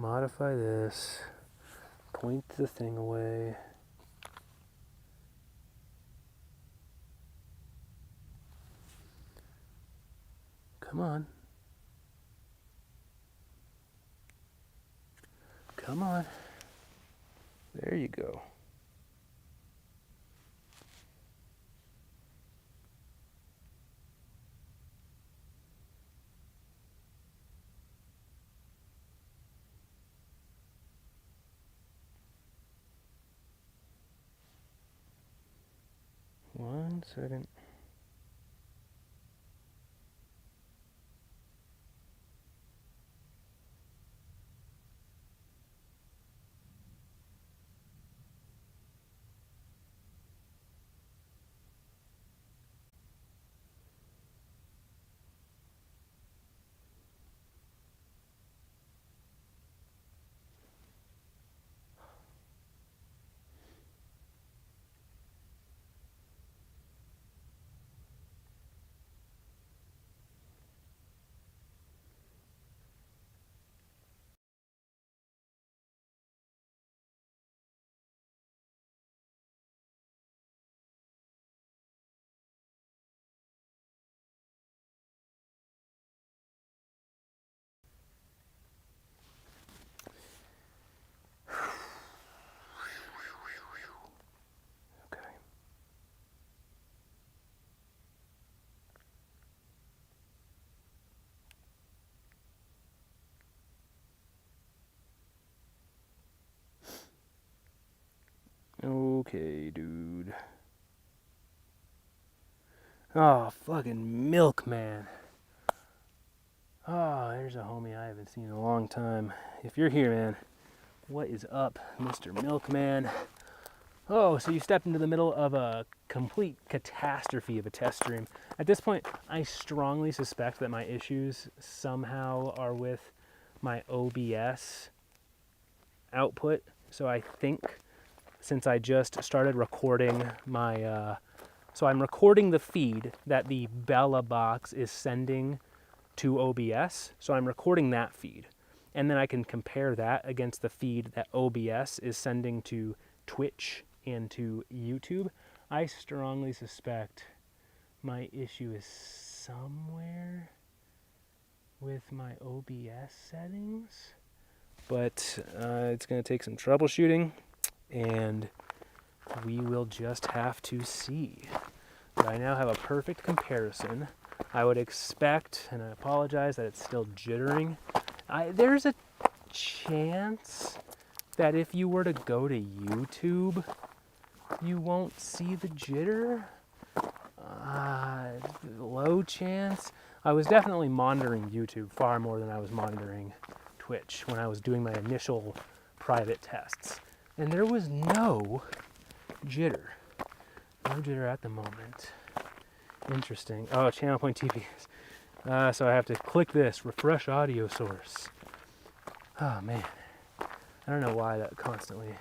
modify this, point the thing away. Come on. Come on. There you go. One second. Okay, dude. Oh, fucking Milkman. Oh, there's a homie I haven't seen in a long time. If you're here, man, what is up, Mr. Milkman? Oh, so you stepped into the middle of a complete catastrophe of a test stream. At this point, I strongly suspect that my issues somehow are with my OBS output. So I think since I just started recording my, so I'm recording the feed that the Belabox is sending to OBS. So I'm recording that feed. And then I can compare that against the feed that OBS is sending to Twitch and to YouTube. I strongly suspect my issue is somewhere with my OBS settings. But it's going to take some troubleshooting, and we will just have to see. But I now have a perfect comparison. I would expect, and I apologize that it's still jittering, there's a chance that if you were to go to YouTube, you won't see the jitter. Low chance. I was definitely monitoring YouTube far more than I was monitoring Twitch when I was doing my initial private tests. And there was no jitter. No jitter at the moment. Interesting. Oh, channel point TP. So I have to click this, refresh audio source. Oh man. I don't know why that constantly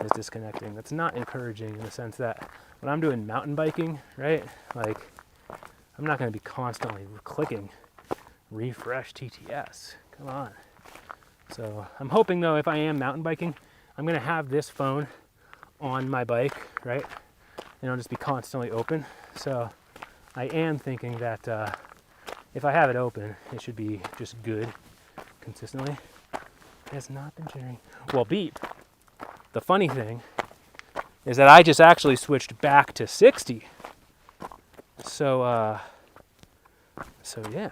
is disconnecting. That's not encouraging in the sense that when I'm doing mountain biking, right? Like, I'm not going to be constantly clicking refresh TTS. Come on. So I'm hoping though, if I am mountain biking, I'm going to have this phone on my bike, right? And it'll just be constantly open. So I am thinking that if I have it open, it should be just good consistently. It has not been jittering. Well, beep. The funny thing is that I just actually switched back to 60. So yeah.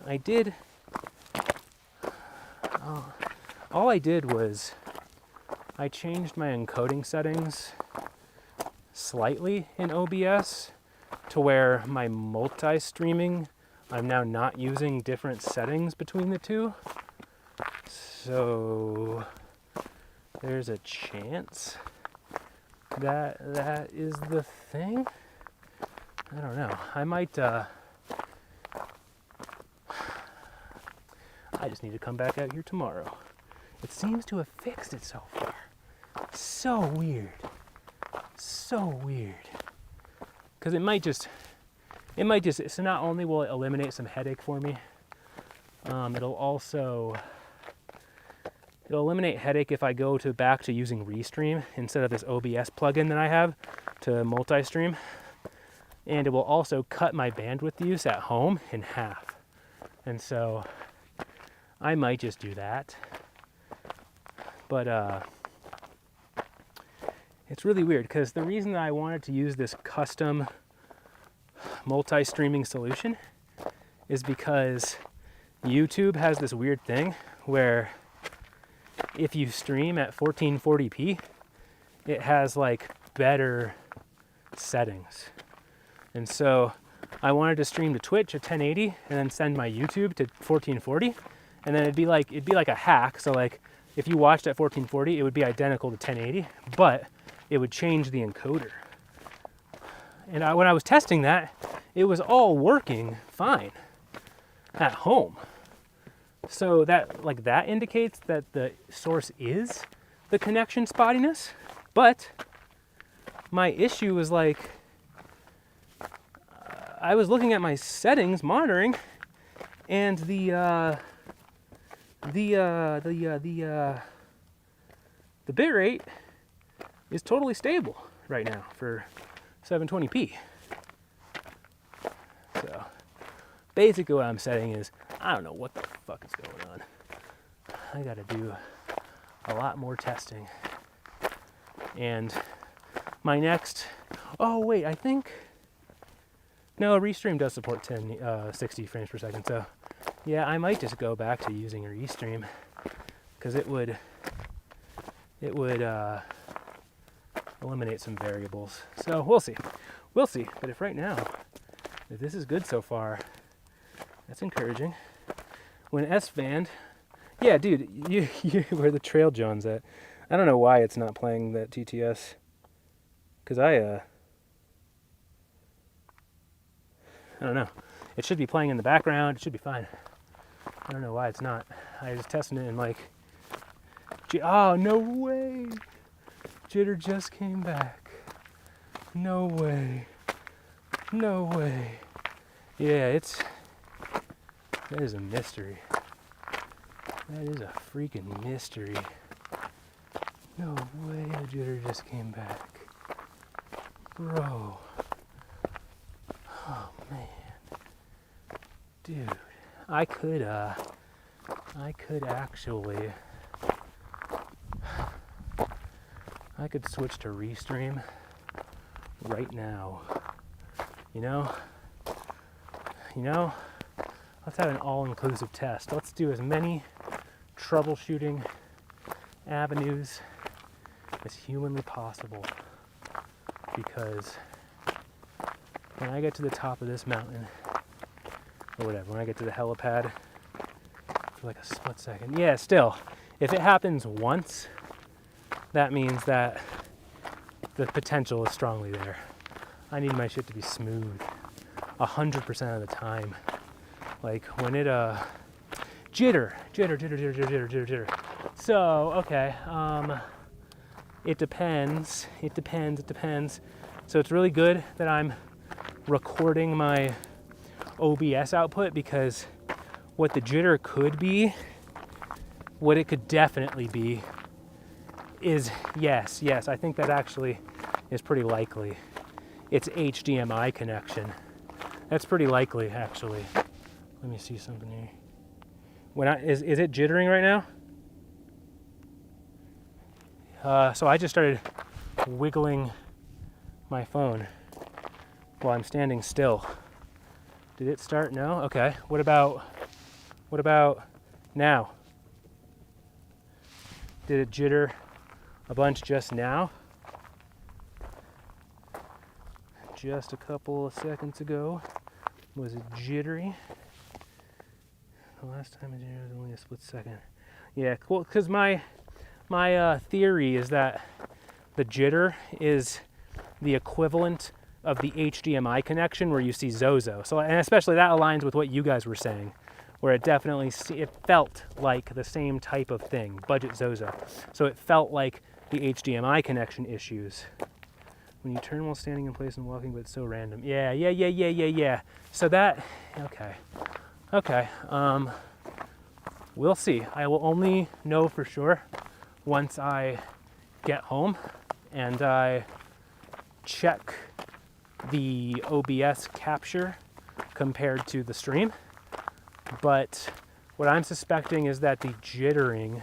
I did. All I did was I changed my encoding settings slightly in OBS to where my multi-streaming, I'm now not using different settings between the two. So there's a chance that that is the thing. I don't know. I might, I just need to come back out here tomorrow. It seems to have fixed it so far. So weird. So weird. Because it might just, so not only will it eliminate some headache for me, it'll also It'll eliminate headache if I go back to using Restream instead of this OBS plugin that I have to multi-stream. And it will also cut my bandwidth use at home in half. And so I might just do that. But it's really weird because the reason that I wanted to use this custom multi-streaming solution is because YouTube has this weird thing where if you stream at 1440p, it has like better settings. And so I wanted to stream to Twitch at 1080 and then send my YouTube to 1440, and then it'd be like a hack. So like if you watched at 1440, it would be identical to 1080, but it would change the encoder. And when I was testing that, it was all working fine at home. So that indicates that the source is the connection spottiness. But my issue was like, I was looking at my settings monitoring, and the bit rate is totally stable right now for 720p. So basically what I'm saying is, I don't know what the fuck is going on. I gotta do a lot more testing. And my next, oh wait, I think, no, Restream does support 60 frames per second. So yeah, I might just go back to using a Restream because it would eliminate some variables. So we'll see. But if right now, if this is good so far, that's encouraging. When S-band, yeah, dude, you where the Trail Jones at? I don't know why it's not playing that TTS, because I don't know. It should be playing in the background. It should be fine. I don't know why it's not. I was testing it and like, oh, no way. Jitter just came back. No way. No way. Yeah, that is a mystery. That is a freaking mystery. No way the jitter just came back. Bro. Oh man. Dude. I could actually, I could switch to Restream right now. You know, let's have an all-inclusive test. Let's do as many troubleshooting avenues as humanly possible, because when I get to the top of this mountain, or whatever, when I get to the helipad for like a split second, yeah, still, if it happens once, that means that the potential is strongly there. I need my shit to be smooth 100% of the time. Like when it jitter. So okay, it depends. So it's really good that I'm recording my OBS output, because what the jitter could be, what it could definitely be, is yes, I think that actually is pretty likely. It's HDMI connection. That's pretty likely, actually. Let me see something here. Is it jittering right now? So I just started wiggling my phone while I'm standing still. Did it start? No? Okay. What about now? Did it jitter a bunch just now? Just a couple of seconds ago, was it jittery? The last time it jittered was only a split second. Yeah, cool. Because my theory is that the jitter is the equivalent of the HDMI connection where you see Zozo. So, and especially that aligns with what you guys were saying, where it definitely it felt like the same type of thing, budget Zozo. So it felt like the HDMI connection issues. When you turn while standing in place and walking, but it's so random. Yeah. So that, okay. we'll see. I will only know for sure once I get home and I check the OBS capture compared to the stream. But what I'm suspecting is that the jittering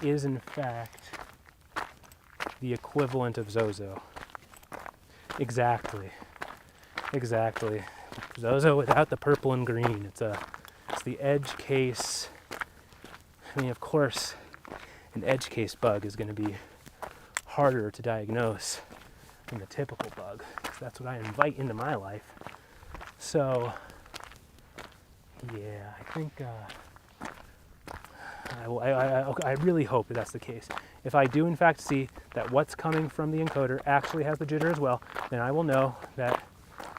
is in fact the equivalent of Zozo. Exactly. Zozo without the purple and green. It's the edge case. I mean, of course, an edge case bug is going to be harder to diagnose than the typical bug, because that's what I invite into my life. So, yeah, I think I really hope that that's the case. If I do in fact see that what's coming from the encoder actually has the jitter as well, then I will know that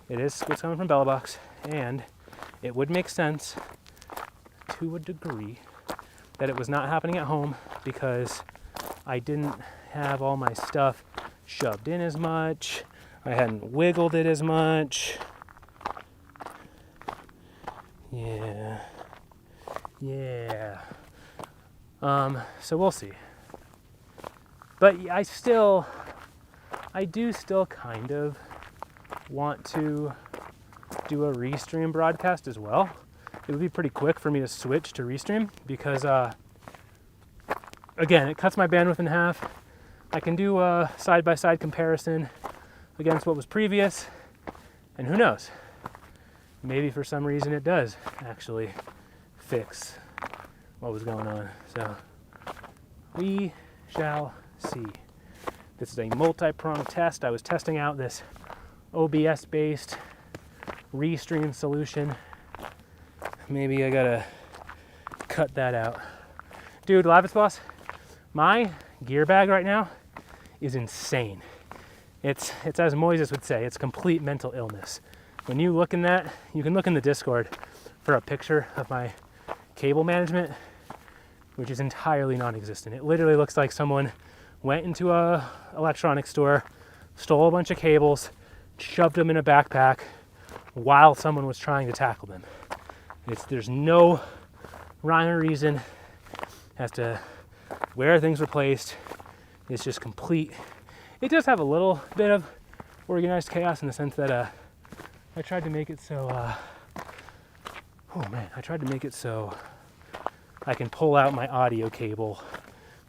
it is what's coming from Belabox, and it would make sense to a degree that it was not happening at home because I didn't have all my stuff shoved in as much, I hadn't wiggled it as much. Yeah. So we'll see. But I do still kind of want to do a restream broadcast as well. It would be pretty quick for me to switch to restream because, again, it cuts my bandwidth in half. I can do a side-by-side comparison against what was previous, and who knows? Maybe for some reason it does actually fix what was going on. So we shall see. This is a multi-pronged test. I was testing out this OBS-based restream solution. Maybe I gotta cut that out. Dude, Lavis Boss, my gear bag right now is insane. It's as Moises would say, it's complete mental illness. When you look in that, you can look in the Discord for a picture of my cable management, which is entirely non-existent. It literally looks like someone went into a electronics store, stole a bunch of cables, shoved them in a backpack while someone was trying to tackle them. There's no rhyme or reason as to where things were placed. It's just complete. It does have a little bit of organized chaos in the sense that I tried to make it so I can pull out my audio cable,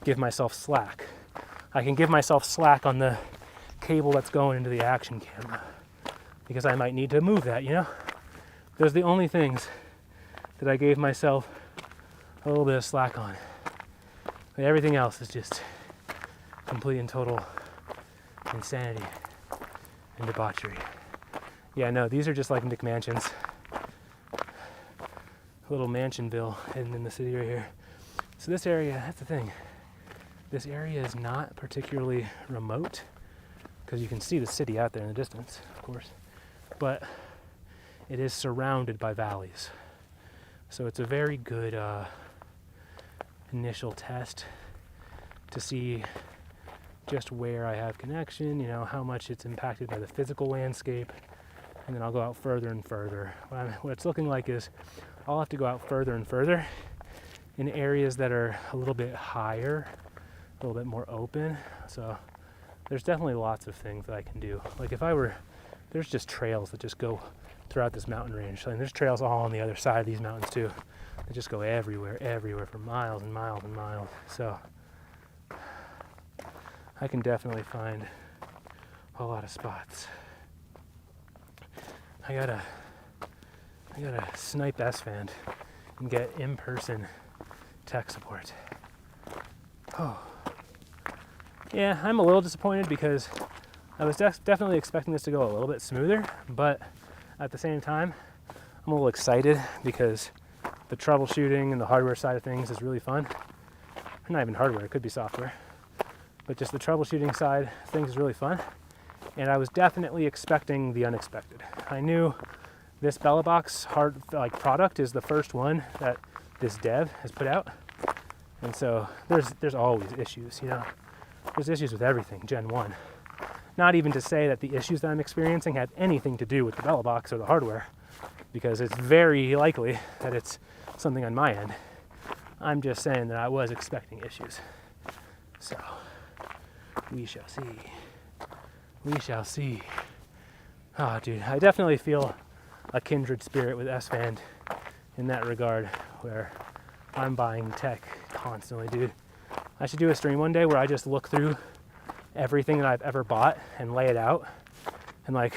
give myself slack. I can give myself slack on the cable that's going into the action camera because I might need to move that, you know? Those are the only things that I gave myself a little bit of slack on. But everything else is just complete and total insanity and debauchery. Yeah, no, these are just like Nick Mansions. Little Mansionville hidden in the city right here. So this area, that's the thing. This area is not particularly remote because you can see the city out there in the distance, of course. But it is surrounded by valleys. So it's a very good initial test to see just where I have connection, you know, how much it's impacted by the physical landscape. And then I'll go out further and further. What it's looking like is I'll have to go out further and further in areas that are a little bit higher, a little bit more open. So there's definitely lots of things that I can do. Like there's just trails that just go throughout this mountain range. And there's trails all on the other side of these mountains too. They just go everywhere for miles and miles and miles. So I can definitely find a lot of spots. I gotta snipe S-Fan and get in-person tech support. Oh. Yeah, I'm a little disappointed because I was definitely expecting this to go a little bit smoother, but at the same time, I'm a little excited because the troubleshooting and the hardware side of things is really fun. Not even hardware, it could be software. But just the troubleshooting side of things is really fun. And I was definitely expecting the unexpected. I knew this Belabox product is the first one that this dev has put out. And so there's always issues, you know. There's issues with everything, Gen 1. Not even to say that the issues that I'm experiencing have anything to do with the Belabox or the hardware, because it's very likely that it's something on my end. I'm just saying that I was expecting issues. So, we shall see. We shall see. Oh, dude, I definitely feel a kindred spirit with S-Band in that regard, where I'm buying tech constantly, dude. I should do a stream one day where I just look through everything that I've ever bought and lay it out and like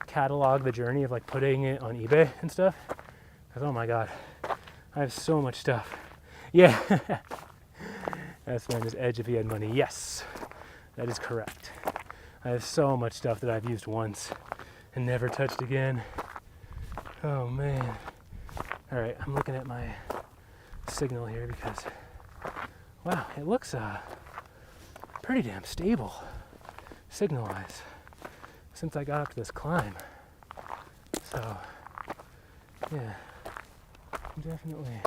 catalog the journey of like putting it on eBay and stuff. Because oh my god, I have so much stuff. Yeah. S-Band is edge if he had money. Yes, that is correct. I have so much stuff that I've used once and never touched again. Oh man. All right, I'm looking at my signal here because, wow, it looks pretty damn stable signal-wise since I got up to this climb. So, yeah, I'm definitely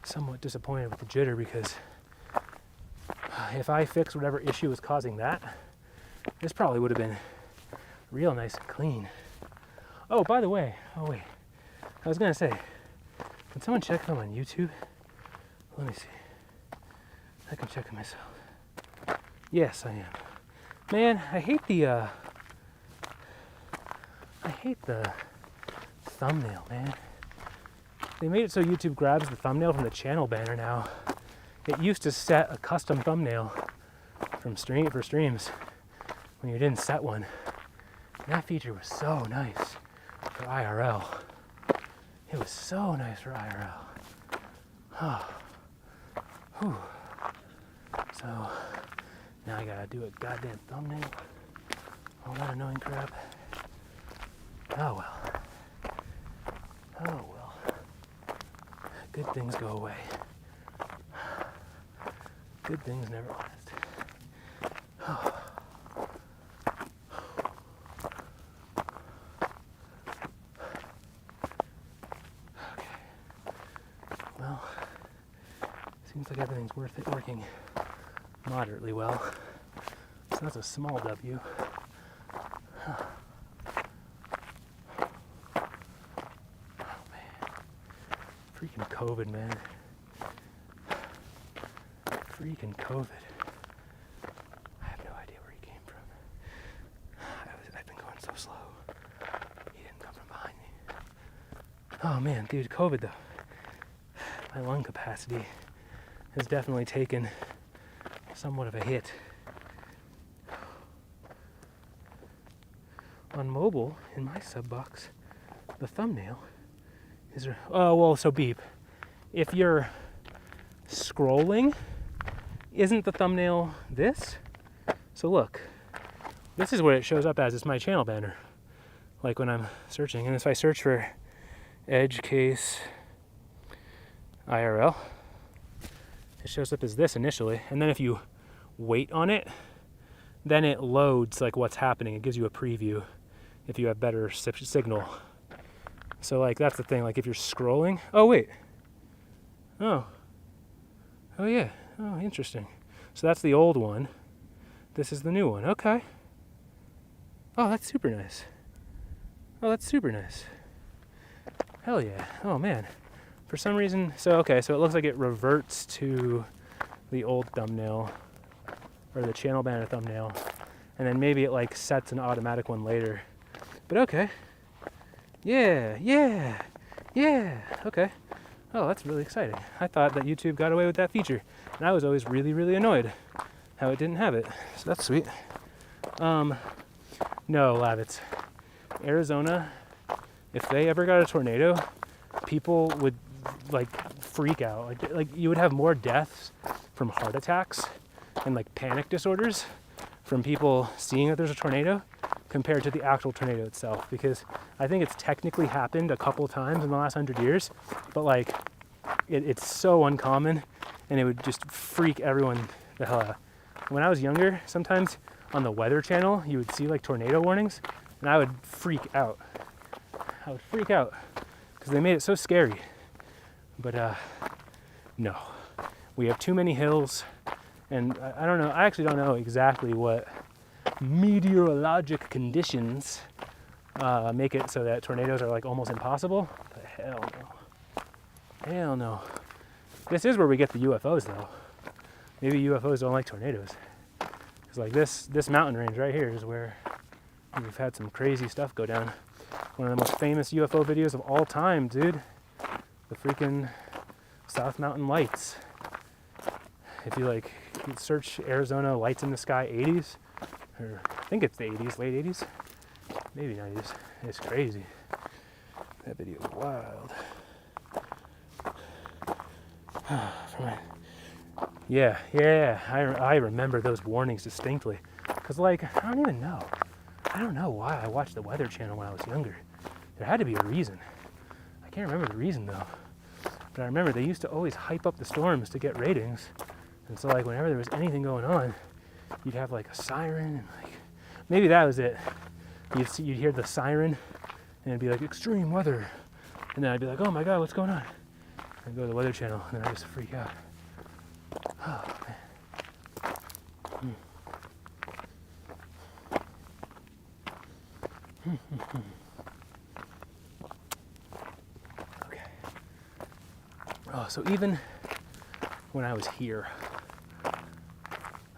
somewhat disappointed with the jitter because if I fix whatever issue was causing that, this probably would have been real nice and clean. Oh, by the way, oh wait, I was gonna say, can someone check them on YouTube? Let me see. I can check it myself. Yes, I am. Man, I hate the thumbnail, man. They made it so YouTube grabs the thumbnail from the channel banner now. It used to set a custom thumbnail for streams when you didn't set one. And that feature was so nice for IRL. It was so nice for IRL. Oh. Whew. So now I gotta do a goddamn thumbnail. All that annoying crap. Oh well. Oh well. Good things go away. Good things never last. Oh. Okay. Well, seems like everything's working moderately well. So that's a small W. Huh. Oh man. Freaking COVID, man. Freaking COVID. I have no idea where he came from. I've been going so slow. He didn't come from behind me. Oh man, dude, COVID though. My lung capacity has definitely taken somewhat of a hit. On mobile, in my sub box, the thumbnail is, oh well, so beep. If you're scrolling, isn't the thumbnail this? So look, this is what it shows up as. It's my channel banner, like when I'm searching. And if I search for edge case IRL, it shows up as this initially. And then if you wait on it, then it loads like what's happening. It gives you a preview if you have better signal. So like that's the thing, like if you're scrolling, oh wait, oh yeah, oh interesting. So that's the old one, this is the new one, okay. Oh, that's super nice. Oh, that's super nice. Hell yeah, oh man. For some reason, so okay, so it looks like it reverts to the old thumbnail, or the channel banner thumbnail, and then maybe it like sets an automatic one later. But okay. Yeah, okay. Oh, that's really exciting. I thought that YouTube got away with that feature, and I was always really, really annoyed how it didn't have it. So that's sweet. No, Lavitz. Arizona, if they ever got a tornado, people would like freak out. Like you would have more deaths from heart attacks and like panic disorders from people seeing that there's a tornado compared to the actual tornado itself, because I think it's technically happened a couple times in the last 100 years, but like it's so uncommon, and it would just freak everyone the hell out. When I was younger, sometimes on the Weather Channel, you would see like tornado warnings, and I would freak out. I would freak out because they made it so scary. But no, we have too many hills, and I don't know, I actually don't know exactly what meteorologic conditions make it so that tornadoes are like almost impossible, but hell no. This is where we get the UFOs, though. Maybe UFOs don't like tornadoes. Because like this mountain range right here is where we've had some crazy stuff go down. One of the most famous UFO videos of all time, dude. The freaking South Mountain Lights. If you like search Arizona lights in the sky 80s, or I think it's the 80s, late 80s, maybe 90s. It's crazy. That video is wild. Yeah, I remember those warnings distinctly. Because, like, I don't know why I watched the Weather Channel when I was younger. There had to be a reason. I can't remember the reason, though. But I remember they used to always hype up the storms to get ratings. And so, like, whenever there was anything going on, you'd have, like, a siren. And, like, maybe that was it. You'd hear the siren, and it'd be, like, extreme weather. And then I'd be like, oh, my God, what's going on? I'd go to the Weather Channel, and then I'd just freak out. Oh, man. Okay. Oh, so even when I was here,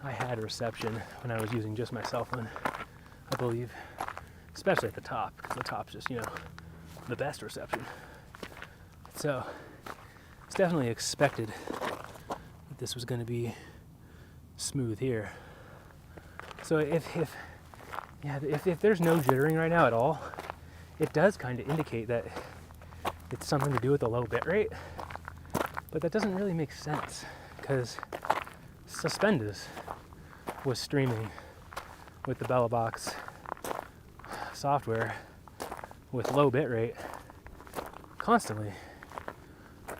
I had reception when I was using just my cell phone, I believe. Especially at the top, because the top's just, the best reception. So, it's definitely expected that this was going to be smooth here. So if there's no jittering right now at all, it does kind of indicate that it's something to do with the low bit rate, but that doesn't really make sense because Suspendus was streaming with the Belabox software with low bit rate constantly,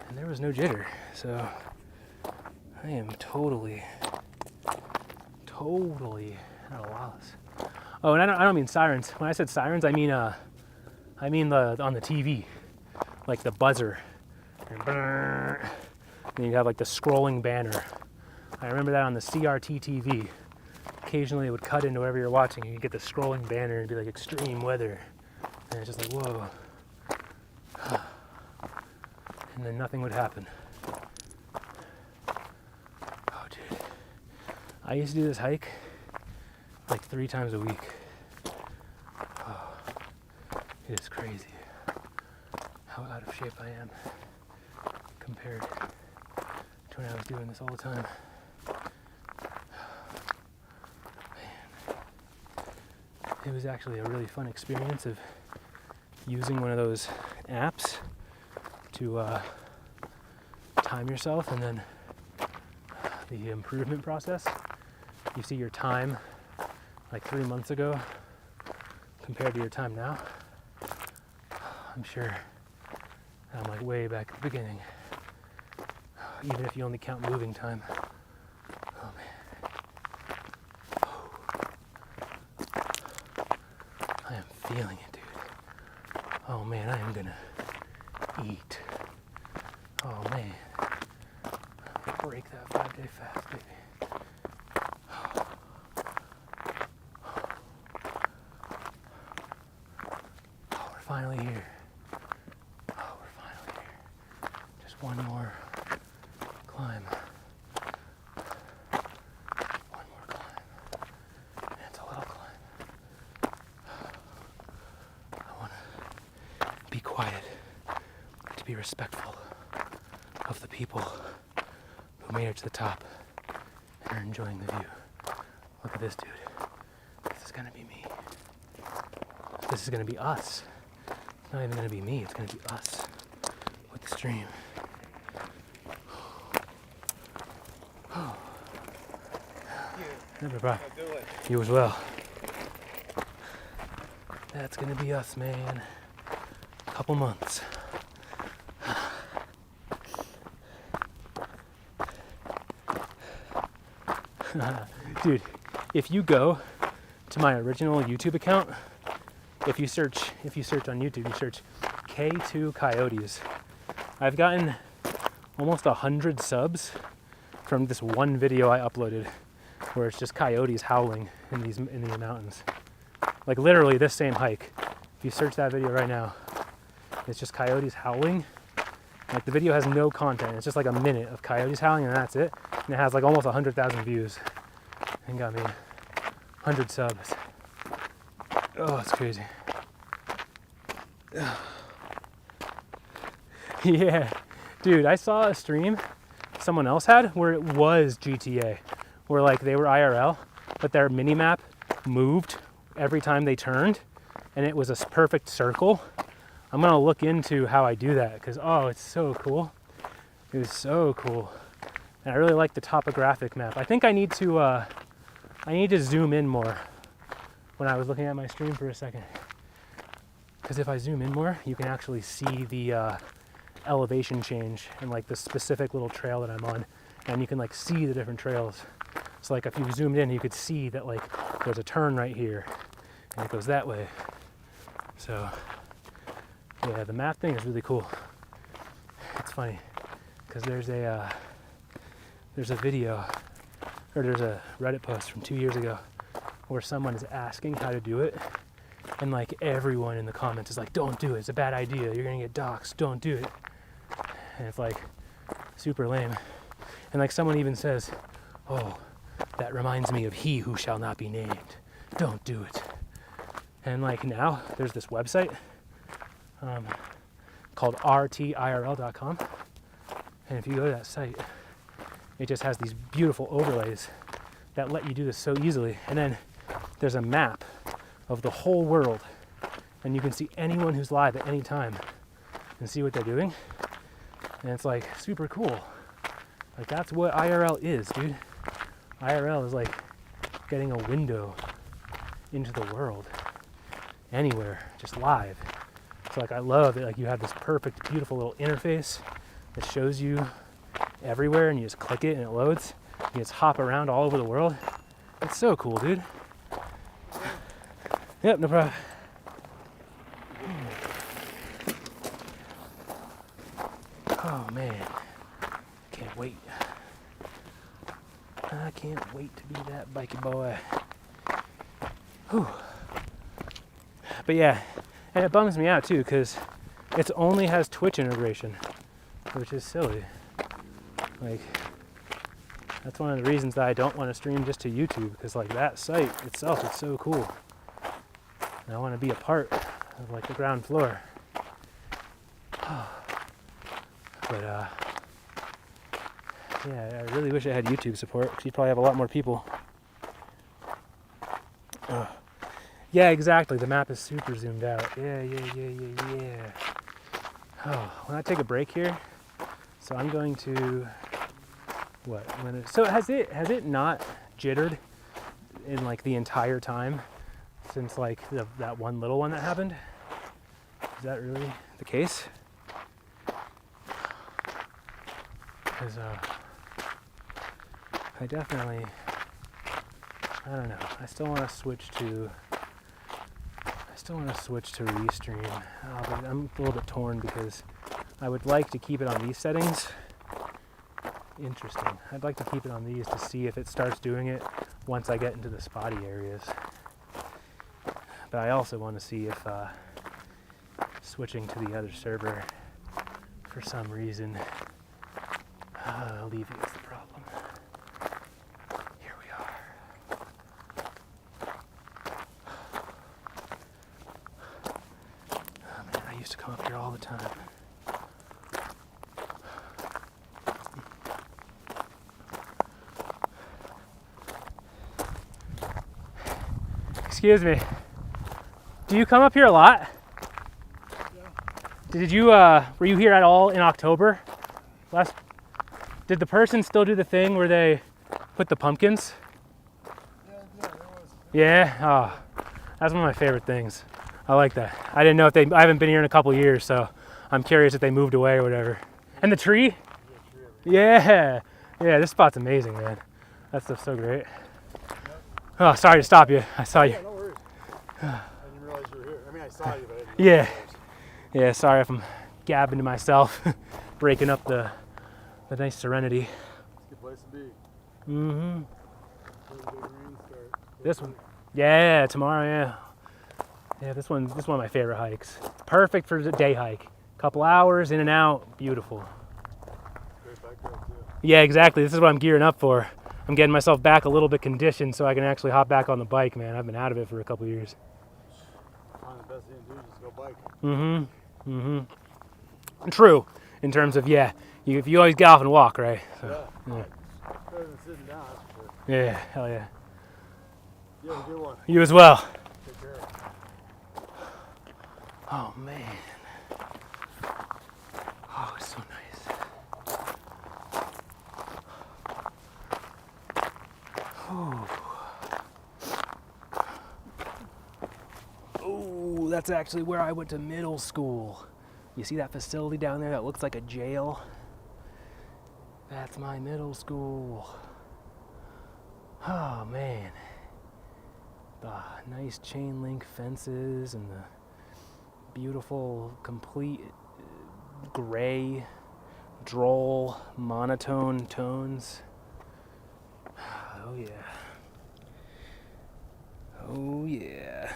and there was no jitter. So I am totally at a loss. Oh, and I don't mean sirens. When I said sirens, I mean the on the TV, like the buzzer. And then you have like the scrolling banner. I remember that on the CRT TV. Occasionally it would cut into whatever you're watching and you get the scrolling banner and be like extreme weather. And it's just like, whoa. And then nothing would happen. Oh, dude. I used to do this hike like 3 times a week. Oh, it is crazy how out of shape I am compared to when I was doing this all the time. Man. It was actually a really fun experience of using one of those apps to time yourself, and then the improvement process. You see your time like 3 months ago compared to your time now. I'm sure I'm like way back at the beginning, even if you only count moving time. Oh man. I am feeling it, dude. Oh man, I am gonna eat. Oh man. I'm gonna break that 5-day fast, baby. Oh, we're finally here. Oh, we're finally here. Just one more climb. One more climb. And it's a little climb. I want to be quiet, to be respectful of the people who made it to the top and are enjoying the view. Look at this dude. This is gonna be me. This is gonna be us. It's not even gonna be me, it's gonna be us with the stream. Never brought you as well. That's gonna be us, man. A couple months. Dude, if you go to my original YouTube account, if you search on YouTube, you search K2 Coyotes. I've gotten almost 100 subs from this one video I uploaded where it's just coyotes howling in these mountains. Like literally this same hike. If you search that video right now, it's just coyotes howling Like the video has no content. It's just like a minute of coyotes howling and that's it. And it has like almost 100,000 views. And got me 100 subs. Oh, it's crazy. Yeah, dude, I saw a stream someone else had where it was GTA, where like they were IRL, but their mini map moved every time they turned, and it was a perfect circle. I'm gonna look into how I do that because oh, it's so cool. It was so cool, and I really like the topographic map. I think I need to zoom in more. When I was looking at my stream for a second, because if I zoom in more, you can actually see the elevation change and like the specific little trail that I'm on, and you can like see the different trails. So like if you zoomed in, you could see that like there's a turn right here, and it goes that way. So yeah, the map thing is really cool. It's funny because there's a video, or there's a Reddit post from 2 years ago where someone is asking how to do it, and like everyone in the comments is like, don't do it, it's a bad idea, you're gonna get doxxed, don't do it. And it's like super lame. And like someone even says, oh, that reminds me of he who shall not be named, don't do it. And like now there's this website called rtirl.com, and if you go to that site, it just has these beautiful overlays that let you do this so easily. And then there's a map of the whole world, and you can see anyone who's live at any time and see what they're doing. And it's like super cool. Like that's what IRL is, dude. IRL is like getting a window into the world, anywhere, just live. So like I love that like you have this perfect, beautiful little interface that shows you everywhere, and you just click it and it loads. You just hop around all over the world. It's so cool, dude. Yep, no problem. Oh man, can't wait. I can't wait to be that bikey boy. Whew. But yeah, and it bums me out too because it only has Twitch integration, which is silly. Like, that's one of the reasons that I don't want to stream just to YouTube, because like that site itself is so cool. And I want to be a part of like the ground floor. But yeah, I really wish I had YouTube support, because you'd probably have a lot more people. Yeah, exactly. The map is super zoomed out. Yeah. Oh, when I take a break here, so I'm going to so has it not jittered in like the entire time since like that one little one that happened? Is that really the case? Because I definitely, I don't know, I still want to switch to Restream, but I'm a little bit torn because I would like to keep it on these settings. Interesting. I'd like to keep it on these to see if it starts doing it once I get into the spotty areas. But I also want to see if switching to the other server for some reason alleviates the problem. Here we are. Oh man, I used to come up here all the time. Excuse me. Do you come up here a lot? Yeah. Did you were you here at all in October? Did the person still do the thing where they put the pumpkins? Yeah, yeah, oh, that's one of my favorite things. I like that. I didn't know if I haven't been here in a couple years, so I'm curious if they moved away or whatever. And the tree? Yeah, this spot's amazing, man. That stuff's so great. Oh, sorry to stop you. I saw you. Yeah, no worries. I didn't realize you were here. I mean, I saw you, but I didn't realize. Yeah, sorry if I'm gabbing to myself, breaking up the nice serenity. It's a good place to be. Mm-hmm. This one? Yeah, tomorrow, yeah. Yeah, this one's one of my favorite hikes. Perfect for the day hike. Couple hours in and out, beautiful. Great bike ride too. Yeah, exactly. This is what I'm gearing up for. I'm getting myself back a little bit conditioned so I can actually hop back on the bike, man. I've been out of it for a couple years. Find the best thing to do is just go bike. True, in terms of, yeah, if you always get off and walk, right? So, Yeah. Better than sitting down, that's for sure. yeah, hell yeah. You have a good one. You as well. Take care. Oh, man. Oh, it's so nice. Oh, that's actually where I went to middle school. You see that facility down there that looks like a jail? That's my middle school. Oh, man. The nice chain link fences and the beautiful, complete gray, droll, monotone tones. Oh, yeah. Oh, yeah.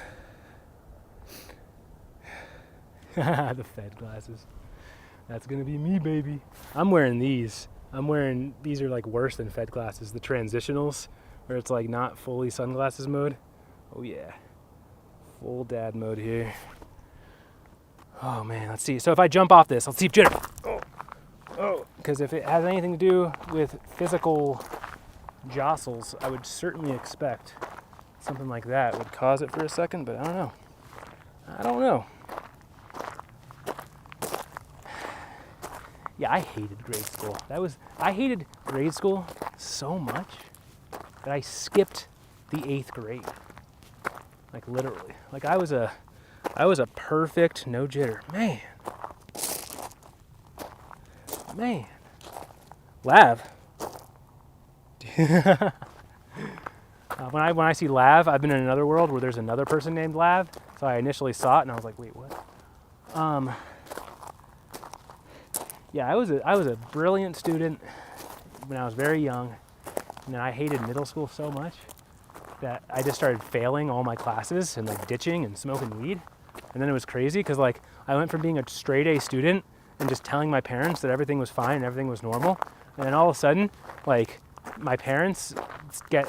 The Fed glasses. That's gonna be me, baby. I'm wearing these. These are like worse than Fed glasses, the transitionals, where it's like not fully sunglasses mode. Oh yeah. Full dad mode here. Oh man, let's see. So if I jump off this, let's see if jitter. Oh, because if it has anything to do with physical jostles, I would certainly expect something like that would cause it for a second, but I don't know. I don't know. Yeah, I hated grade school. I hated grade school so much that I skipped the 8th grade. Like literally. Like I was a perfect no jitter. Man. Lav. When I see Lav, I've been in another world where there's another person named Lav. So I initially saw it and I was like, wait, what? Yeah, I was a brilliant student when I was very young, and then I hated middle school so much that I just started failing all my classes and like ditching and smoking weed. And then it was crazy because like I went from being a straight A student and just telling my parents that everything was fine and everything was normal, and then all of a sudden like my parents get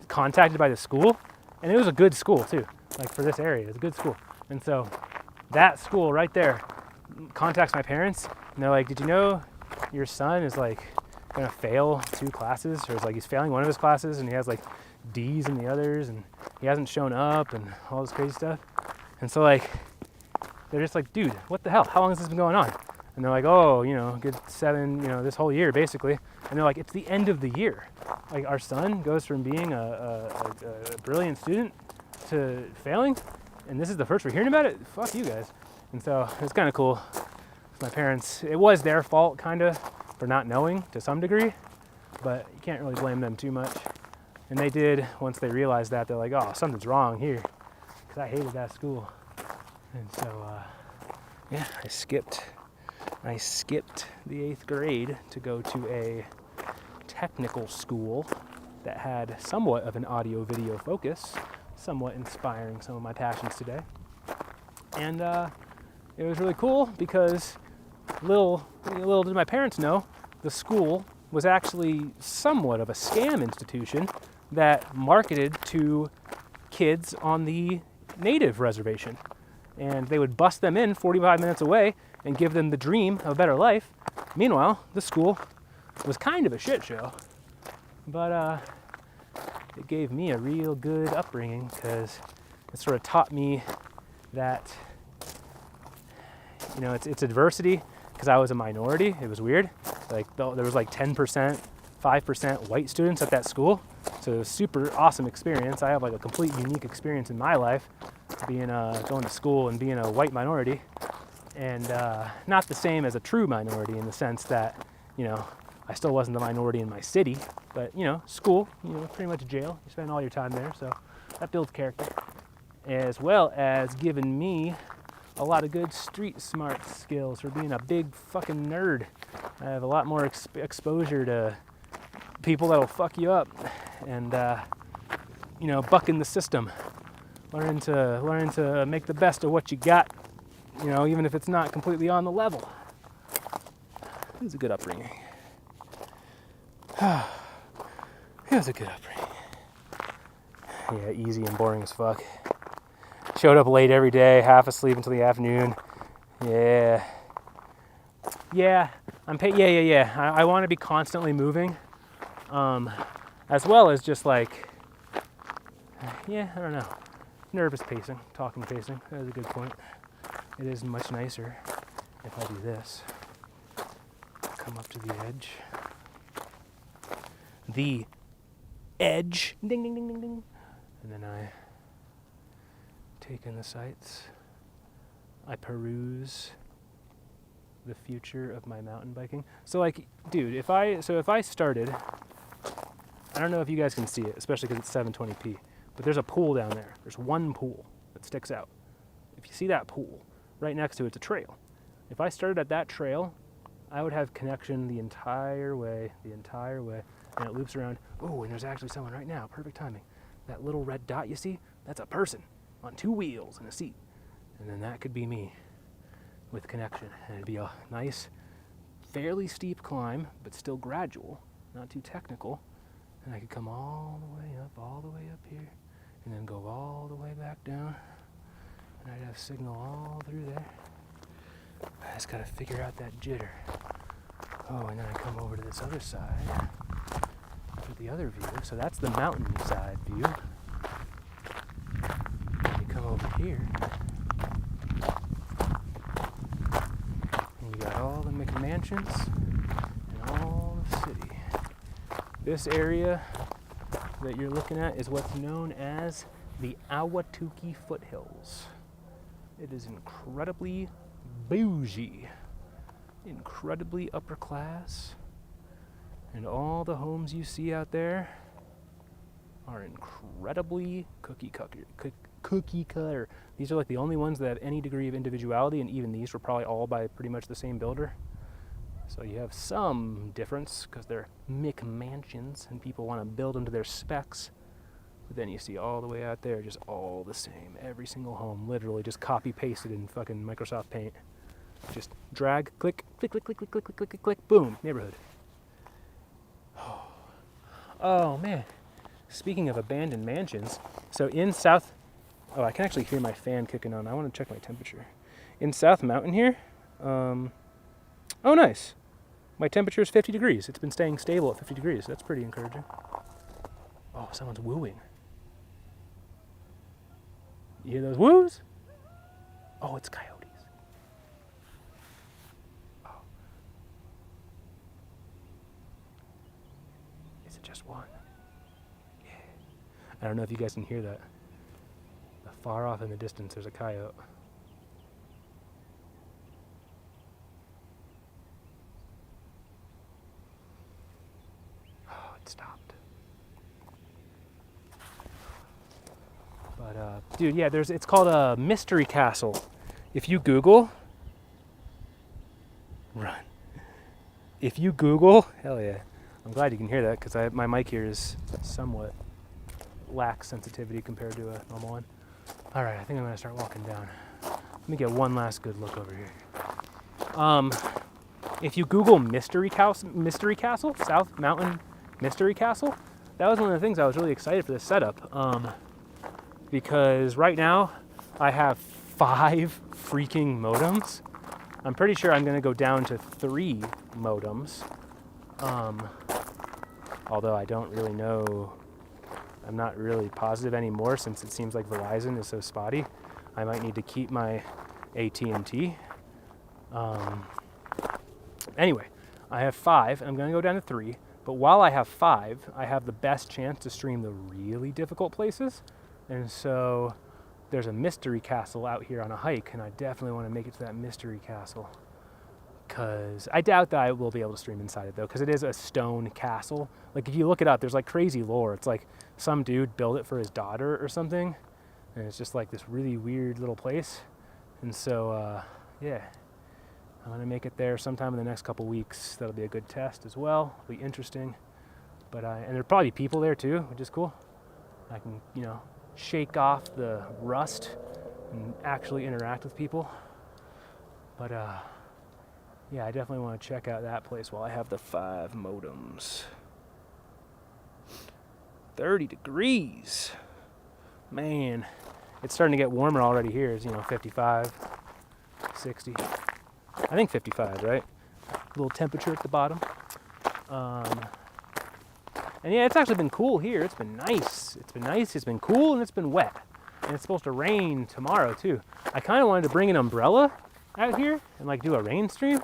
contacted by the school, and it was a good school too, like for this area, it's a good school. And so that school right there contacts my parents, and they're like, did you know your son is like gonna fail 2 classes, or is like he's failing one of his classes and he has like D's in the others and he hasn't shown up and all this crazy stuff. And so like they're just like, dude, what the hell, how long has this been going on? And they're like, oh, you know, good 7, you know, this whole year basically. And they're like, it's the end of the year, like our son goes from being a brilliant student to failing, and this is the first we're hearing about it. Fuck you guys. And so it's kind of cool. My parents, it was their fault kind of for not knowing to some degree, but you can't really blame them too much. And they did, once they realized that, they're like, oh, something's wrong here, because I hated that school. And so yeah, I skipped the 8th grade to go to a technical school that had somewhat of an audio video focus, somewhat inspiring some of my passions today. And it was really cool because little did my parents know, the school was actually somewhat of a scam institution that marketed to kids on the native reservation. And they would bust them in 45 minutes away and give them the dream of a better life. Meanwhile, the school was kind of a shit show, but it gave me a real good upbringing because it sort of taught me that, you know, it's adversity, because I was a minority. It was weird. Like there was like 10%, 5% white students at that school. So it was a super awesome experience. I have like a complete unique experience in my life, being going to school and being a white minority, and not the same as a true minority in the sense that, you know, I still wasn't the minority in my city, but you know, school, you know, pretty much jail. You spend all your time there, so that builds character, as well as giving me a lot of good street smart skills for being a big fucking nerd. I have a lot more exposure to people that'll fuck you up, and you know, bucking the system, learning to make the best of what you got. you know, even if it's not completely on the level. It was a good upbringing. It was a good upbringing. Yeah, easy and boring as fuck. Showed up late every day, half asleep until the afternoon. Yeah. Yeah, I want to be constantly moving, as well as just like, yeah, I don't know, nervous pacing, talking pacing. That is a good point. It is much nicer if I do this. Come up to the edge. The edge. Ding, ding, ding, ding, ding. And then I take in the sights. I peruse the future of my mountain biking. So like, dude, if I started, I don't know if you guys can see it, especially because it's 720p, but there's a pool down there. There's one pool that sticks out. If you see that pool, right next to it's a trail. If I started at that trail, I would have connection the entire way, and it loops around. Oh, and there's actually someone right now, perfect timing. That little red dot you see, that's a person on 2 wheels and a seat. And then that could be me with connection. And it'd be a nice, fairly steep climb, but still gradual, not too technical. And I could come all the way up here, and then go all the way back down. And I'd have signal all through there. I just gotta figure out that jitter. Oh, and then I come over to this other side with the other view. So that's the mountain side view. And you come over here, and you got all the McMansions and all the city. This area that you're looking at is what's known as the Ahwatukee Foothills. It is incredibly bougie, incredibly upper class, and all the homes you see out there are incredibly cookie cutter. These are like the only ones that have any degree of individuality, and even these were probably all by pretty much the same builder. So you have some difference because they're McMansions and people want to build them to their specs. But then you see all the way out there, just all the same. Every single home, literally just copy pasted in fucking Microsoft Paint. Just drag, click, click, click, click, click, click, click, click, click, boom, neighborhood. Oh man, speaking of abandoned mansions, so in South, oh, I can actually hear my fan kicking on. I want to check my temperature. In South Mountain here, oh nice. My temperature is 50 degrees. It's been staying stable at 50 degrees. That's pretty encouraging. Oh, someone's wooing. You hear those woos? Oh, it's coyotes. Oh. Is it just one? Yeah. I don't know if you guys can hear that. Far off in the distance, there's a coyote. Oh, it stopped. But, dude, yeah, it's called a Mystery Castle. If you Google, run. If you Google, hell yeah. I'm glad you can hear that because my mic here is somewhat lacks sensitivity compared to a normal one. All right, I think I'm gonna start walking down. Let me get one last good look over here. If you Google Mystery Castle, South Mountain Mystery Castle, that was one of the things I was really excited for this setup. Because right now I have 5 freaking modems. I'm pretty sure I'm gonna go down to 3 modems. Although I don't really know, I'm not really positive anymore since it seems like Verizon is so spotty. I might need to keep my AT&T. Anyway, I have 5, and I'm gonna go down to 3, but while I have 5, I have the best chance to stream the really difficult places. And so there's a mystery castle out here on a hike, and I definitely want to make it to that mystery castle. Because I doubt that I will be able to stream inside it though, because it is a stone castle. Like if you look it up, there's like crazy lore. It's like some dude built it for his daughter or something, and it's just like this really weird little place. And so, yeah, I'm gonna make it there sometime in the next couple weeks. That'll be a good test as well. It'll be interesting. But and there'll probably be people there too, which is cool. I can, shake off the rust and actually interact with people. But yeah, I definitely want to check out that place while I have the 5 modems. 30 degrees. Man, it's starting to get warmer already here. It's, 55, 60. I think 55, right? A little temperature at the bottom. And yeah, it's actually been cool here. It's been nice. It's been nice, it's been cool, and it's been wet. And it's supposed to rain tomorrow too. I kind of wanted to bring an umbrella out here and like do a rain stream,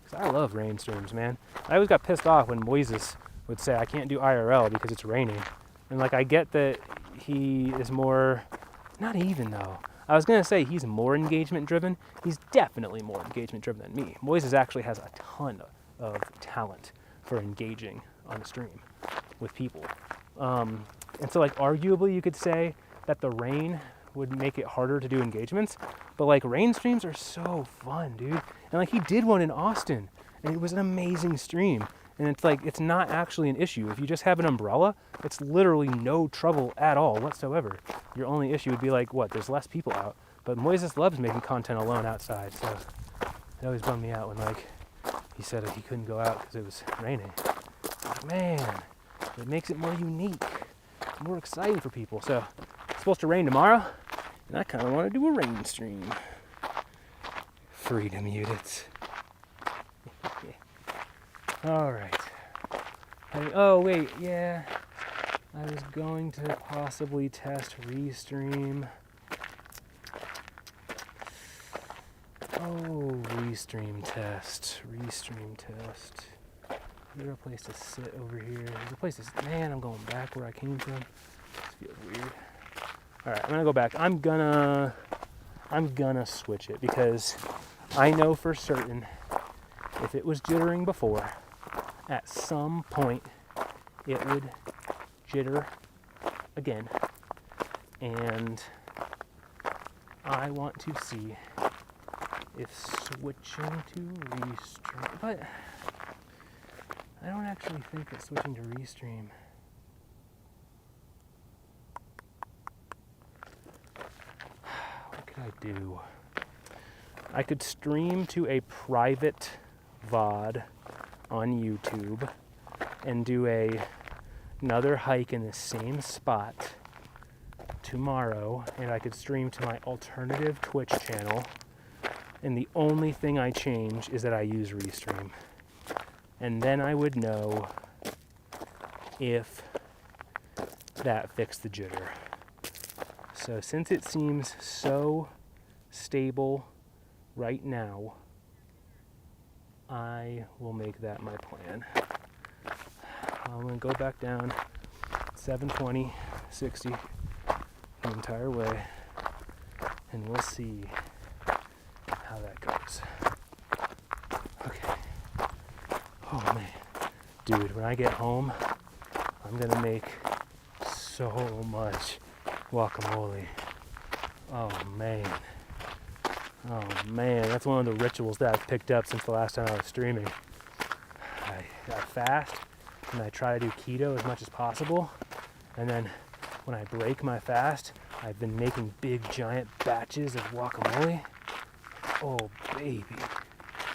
because I love rain streams, man. I always got pissed off when Moises would say I can't do IRL because it's raining. And like, I get that he is more, not even though. I was gonna say he's more engagement driven. He's definitely more engagement driven than me. Moises actually has a ton of talent for engaging on the stream with people. And so like, arguably you could say that the rain would make it harder to do engagements, but like, rain streams are so fun, dude. And like, he did one in Austin and it was an amazing stream. And it's like, it's not actually an issue. If you just have an umbrella, it's literally no trouble at all whatsoever. Your only issue would be like, what, there's less people out. But Moises loves making content alone outside, so it always bummed me out when like, he said that he couldn't go out because it was raining. Like, man, it makes it more unique, more exciting for people. So it's supposed to rain tomorrow, and I kind of want to do a rain stream. Freedom units. All right. Oh wait, yeah. I was going to possibly test Restream. Oh, Restream test. Restream test. Is there a place to sit over here? There's a place to sit. Man, I'm going back where I came from. This feels weird. All right, I'm gonna go back. I'm gonna switch it because I know for certain if it was jittering before, at some point it would jitter again. And I want to see if switching to Restream, but I don't actually think that switching to Restream what could I do? I could stream to a private VOD on YouTube and do another hike in the same spot tomorrow, and I could stream to my alternative Twitch channel, and the only thing I change is that I use Restream. And then I would know if that fixed the jitter. So since it seems so stable right now, I will make that my plan. I'm gonna go back down 720, 60 the entire way, and we'll see how that goes. Okay. Oh man. Dude, when I get home, I'm gonna make so much guacamole. Oh man. Oh man, that's one of the rituals that I've picked up since the last time I was streaming. I fast and I try to do keto as much as possible, and then when I break my fast, I've been making big giant batches of guacamole. Oh baby,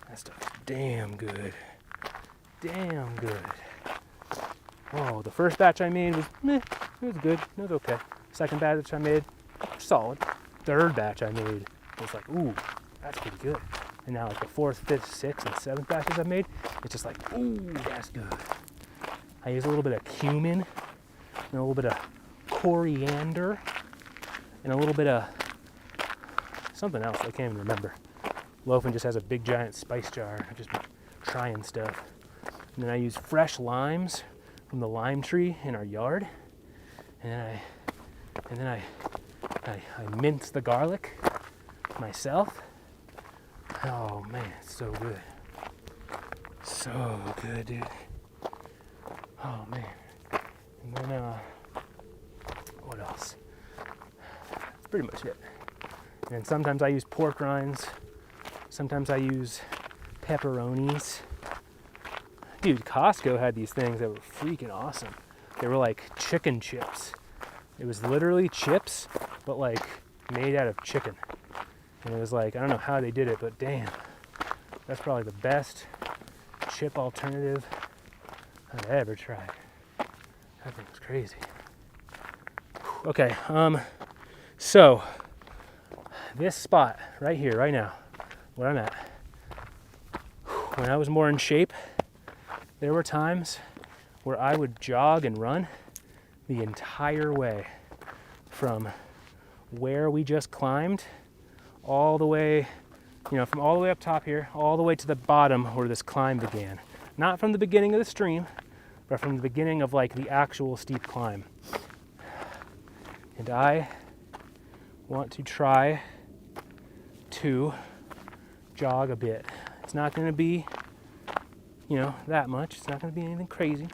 that stuff's damn good. Damn good. Oh, the first batch I made was meh, it was good, it was okay. Second batch I made, solid. Third batch I made was like, ooh, that's pretty good. And now like the fourth, fifth, sixth, and seventh batches I've made, it's just like, ooh, that's good. I use a little bit of cumin, and a little bit of coriander, and a little bit of something else I can't even remember. Loafin just has a big giant spice jar. I've just been trying stuff. And then I use fresh limes from the lime tree in our yard. And then I mince the garlic myself. Oh man, it's so good. So good, dude. Oh man. And then what else? That's pretty much it. And sometimes I use pork rinds. Sometimes I use pepperonis. Dude, Costco had these things that were freaking awesome. They were like chicken chips. It was literally chips, but like made out of chicken. And it was like, I don't know how they did it, but damn, That's probably the best chip alternative I've ever tried. That thing's crazy. Okay, so this spot right here, right now, where I'm at, when I was more in shape, there were times where I would jog and run the entire way from where we just climbed all the way, you know, from all the way up top here, all the way to the bottom where this climb began. Not from the beginning of the stream, but from the beginning of like the actual steep climb. And I want to try to jog a bit. It's not going to be, you know, that much. It's not going to be anything crazy.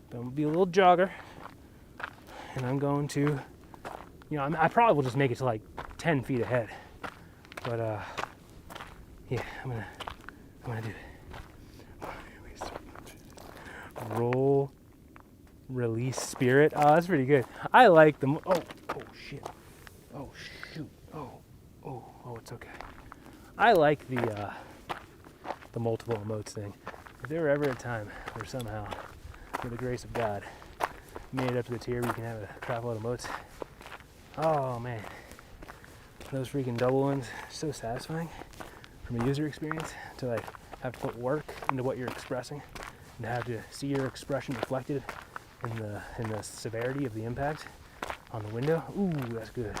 But I'm going to be a little jogger. And I'm going to, you know, I probably will just make it to like 10 feet ahead. But, yeah, I'm gonna do it. Roll, release, spirit. Oh, that's pretty good. I like them. Oh, shit. Oh, shoot. Oh, it's okay. I like the multiple emotes thing. If there were ever a time where somehow, with the grace of God, made it up to the tier where you can have a crap load of emotes, oh man, those freaking double ones, so satisfying from a user experience to like have to put work into what you're expressing and have to see your expression reflected in the severity of the impact on the window. Ooh, that's good.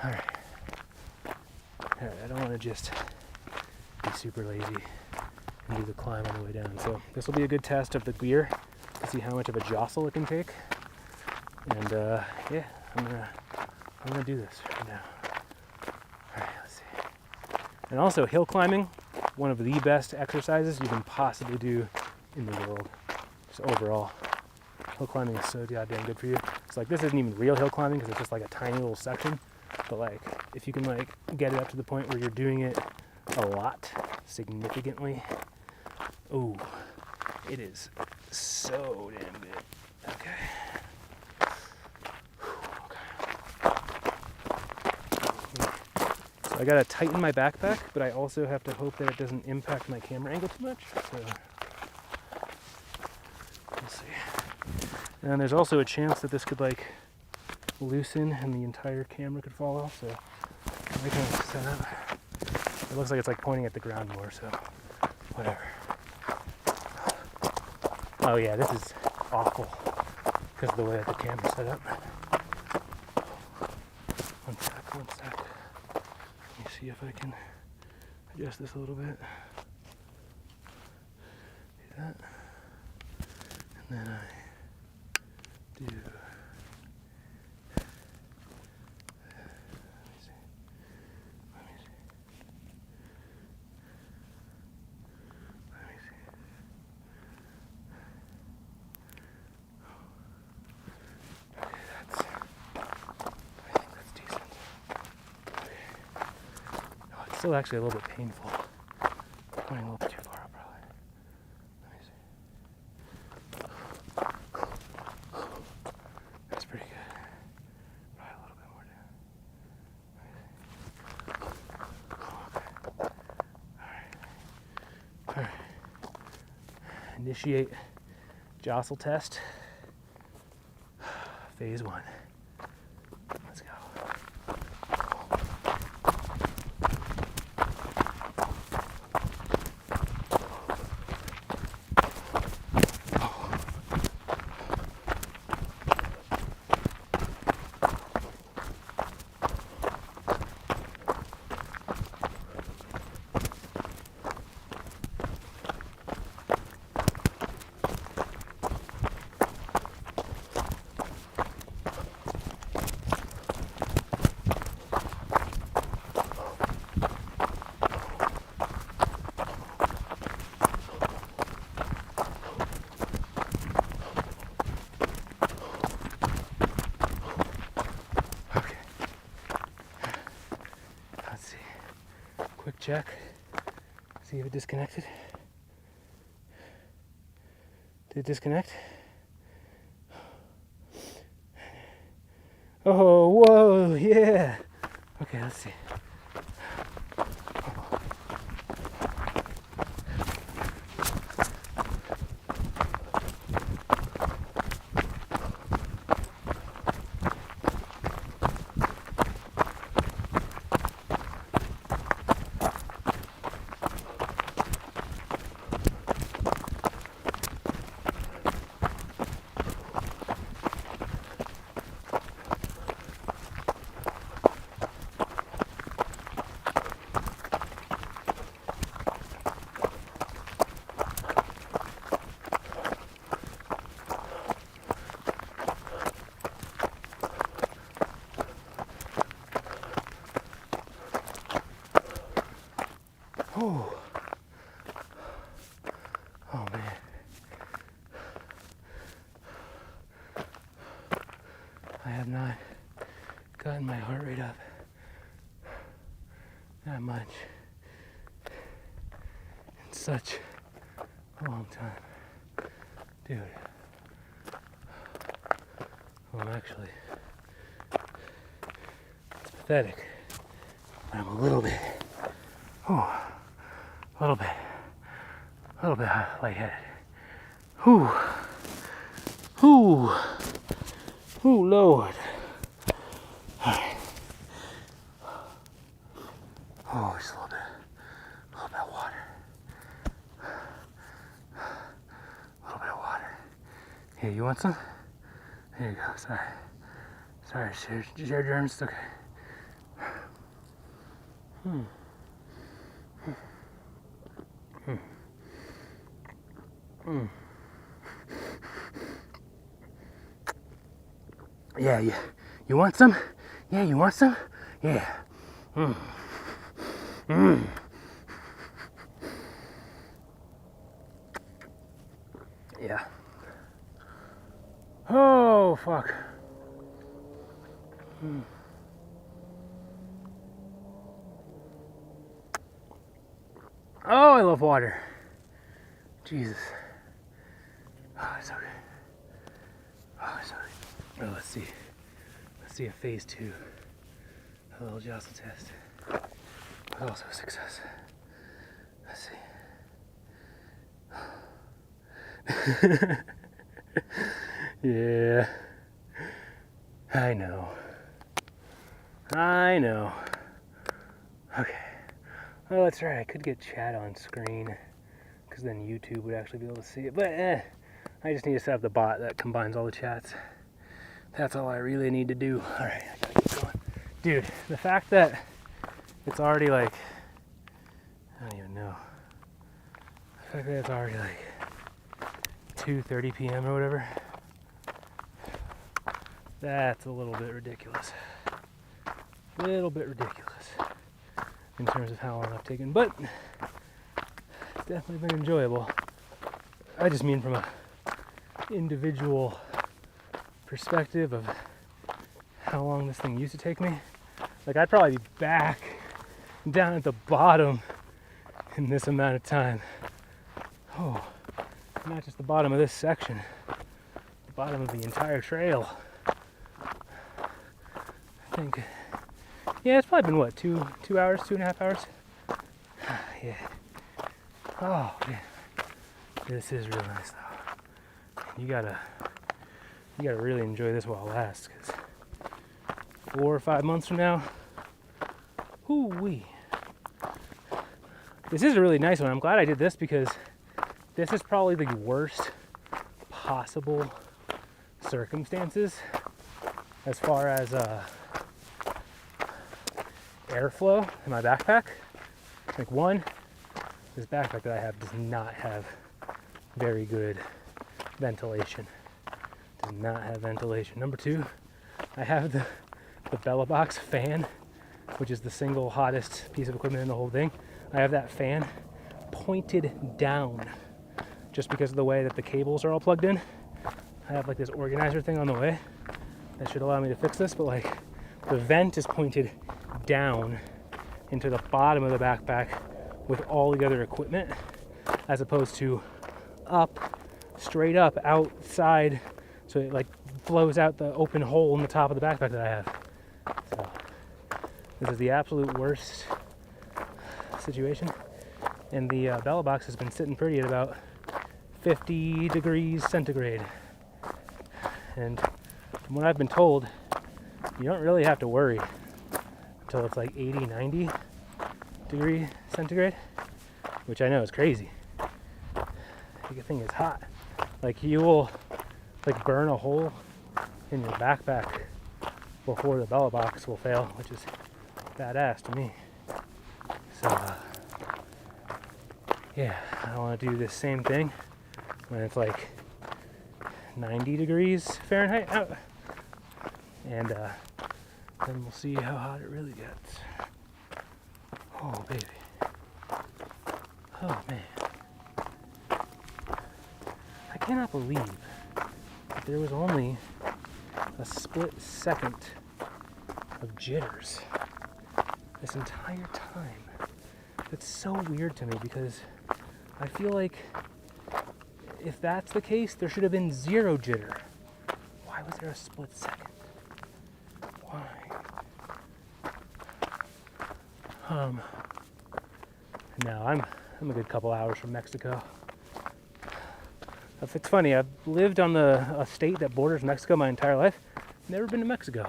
All right, I don't want to just be super lazy and do the climb on the way down. So this will be a good test of the gear to see how much of a jostle it can take. And yeah, I'm gonna do this right now. All right, let's see. And also, hill climbing, one of the best exercises you can possibly do in the world. Just overall, hill climbing is so goddamn good for you. It's like, this isn't even real hill climbing because it's just like a tiny little section. But like, if you can like get it up to the point where you're doing it a lot, significantly, ooh, it is so damn good. Okay. So I gotta tighten my backpack, but I also have to hope that it doesn't impact my camera angle too much. So we'll see. And there's also a chance that this could like loosen and the entire camera could fall off. So I can set up. It looks like it's like pointing at the ground more, so whatever. Oh yeah, this is awful because of the way that the camera's set up. One sec. Let me see if I can adjust this a little bit. Do that. And then I do. Still actually a little bit painful. Going a little bit too far up, probably. Let me see. That's pretty good. Probably a little bit more down. Okay. Alright. Initiate jostle test. Phase 1. Let's go. Check, see if it disconnected. Did it disconnect? Oh, whoa, yeah. Okay, let's see. have not gotten my heart rate up that much in such a long time. Dude. Well, actually, it's pathetic, but I'm a little bit lightheaded. Whew. Lord. Alright. Oh, just a little bit of water. A little bit of water. Here, you want some? There you go, sorry, share germs, it's okay. Yeah, you want some? Yeah, you want some? Yeah. Yeah. Oh, fuck. Oh, I love water. Jesus. Oh, it's okay. Oh, it's okay. Oh, let's see if phase 2, a little jostle test, was also a success. Let's see. Yeah. I know. Okay. Oh, that's right. I could get chat on screen, because then YouTube would actually be able to see it. But I just need to set up the bot that combines all the chats. That's all I really need to do. All right, I gotta keep going. Dude, the fact that it's already like, I don't even know. The fact that it's already like 2:30 p.m. or whatever, that's a little bit ridiculous. In terms of how long I've taken, but it's definitely been enjoyable. I just mean from a individual perspective of how long this thing used to take me. Like, I'd probably be back down at the bottom in this amount of time. Oh, not just the bottom of this section, the bottom of the entire trail. I think, yeah, it's probably been what, 2 hours, 2.5 hours? Yeah. Oh, man. This is really nice though. You gotta really enjoy this while it lasts, because 4 or 5 months from now, hoo-wee. This is a really nice one. I'm glad I did this, because this is probably the worst possible circumstances as far as airflow in my backpack. Like, one, this backpack that I have does not have very good ventilation. Does not have ventilation. Number two, I have the Belabox fan, which is the single hottest piece of equipment in the whole thing. I have that fan pointed down just because of the way that the cables are all plugged in. I have like this organizer thing on the way that should allow me to fix this, but like the vent is pointed down into the bottom of the backpack with all the other equipment, as opposed to up, straight up outside, so it like blows out the open hole in the top of the backpack that I have. So this is the absolute worst situation, and the Belabox has been sitting pretty at about 50 degrees centigrade, and from what I've been told, you don't really have to worry until it's like 80, 90 degree centigrade, which I know is crazy. The thing is hot. Like, you will like burn a hole in your backpack before the Belabox will fail, which is badass to me. So yeah, I want to do this same thing when it's like 90 degrees Fahrenheit out, and then we'll see how hot it really gets. Oh baby, oh man, I cannot believe that there was only a split second of jitters this entire time. It's so weird to me because I feel like if that's the case, there should have been 0 jitter. Why was there a split second? Why? No, I'm a good couple hours from Mexico. It's funny, I've lived on a state that borders Mexico my entire life. Never been to Mexico.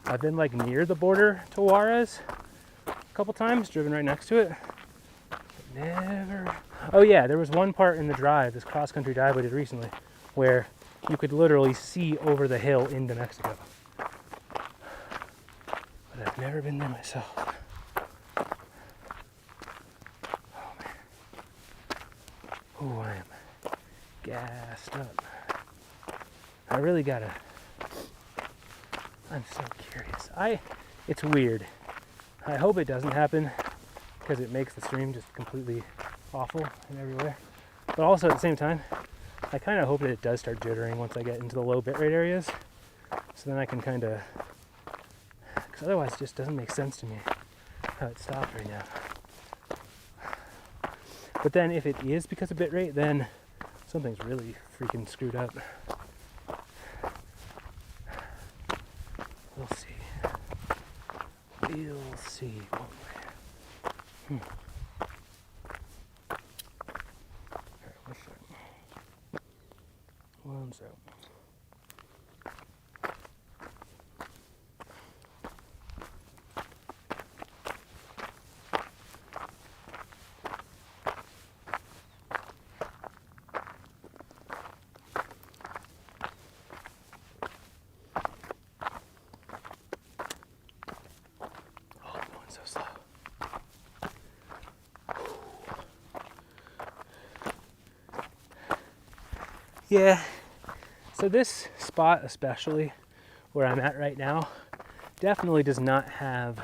I've been like near the border to Juarez a couple times, driven right next to it. But never. Oh yeah, there was one part in the drive, this cross-country drive we did recently, where you could literally see over the hill into Mexico. But I've never been there myself. Oh man. Oh, I am gassed up. I really gotta. I'm so curious. It's weird. I hope it doesn't happen because it makes the stream just completely awful in every way. But also at the same time, I kind of hope that it does start jittering once I get into the low bitrate areas. So then I can kind of, because otherwise it just doesn't make sense to me how it stopped right now. But then if it is because of bitrate, then something's really freaking screwed up. We'll see. We'll see, won't we? Alright, one sec. So slow. Yeah, so this spot especially, where I'm at right now, definitely does not have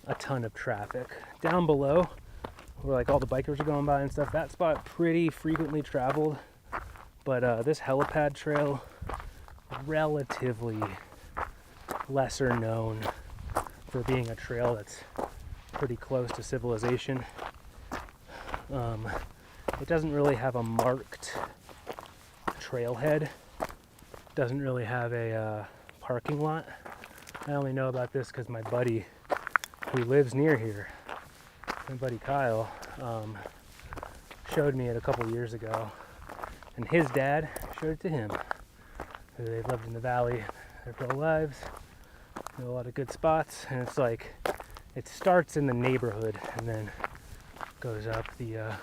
a ton of traffic. Down below, where like all the bikers are going by and stuff, that spot pretty frequently traveled, but this helipad trail, relatively lesser known for being a trail that's pretty close to civilization. It doesn't really have a marked trailhead, doesn't really have a parking lot. I only know about this because my buddy who lives near here, my buddy Kyle, showed me it a couple years ago, and his dad showed it to him. They've lived in the valley their whole lives, know a lot of good spots, and it's like it starts in the neighborhood and then goes up the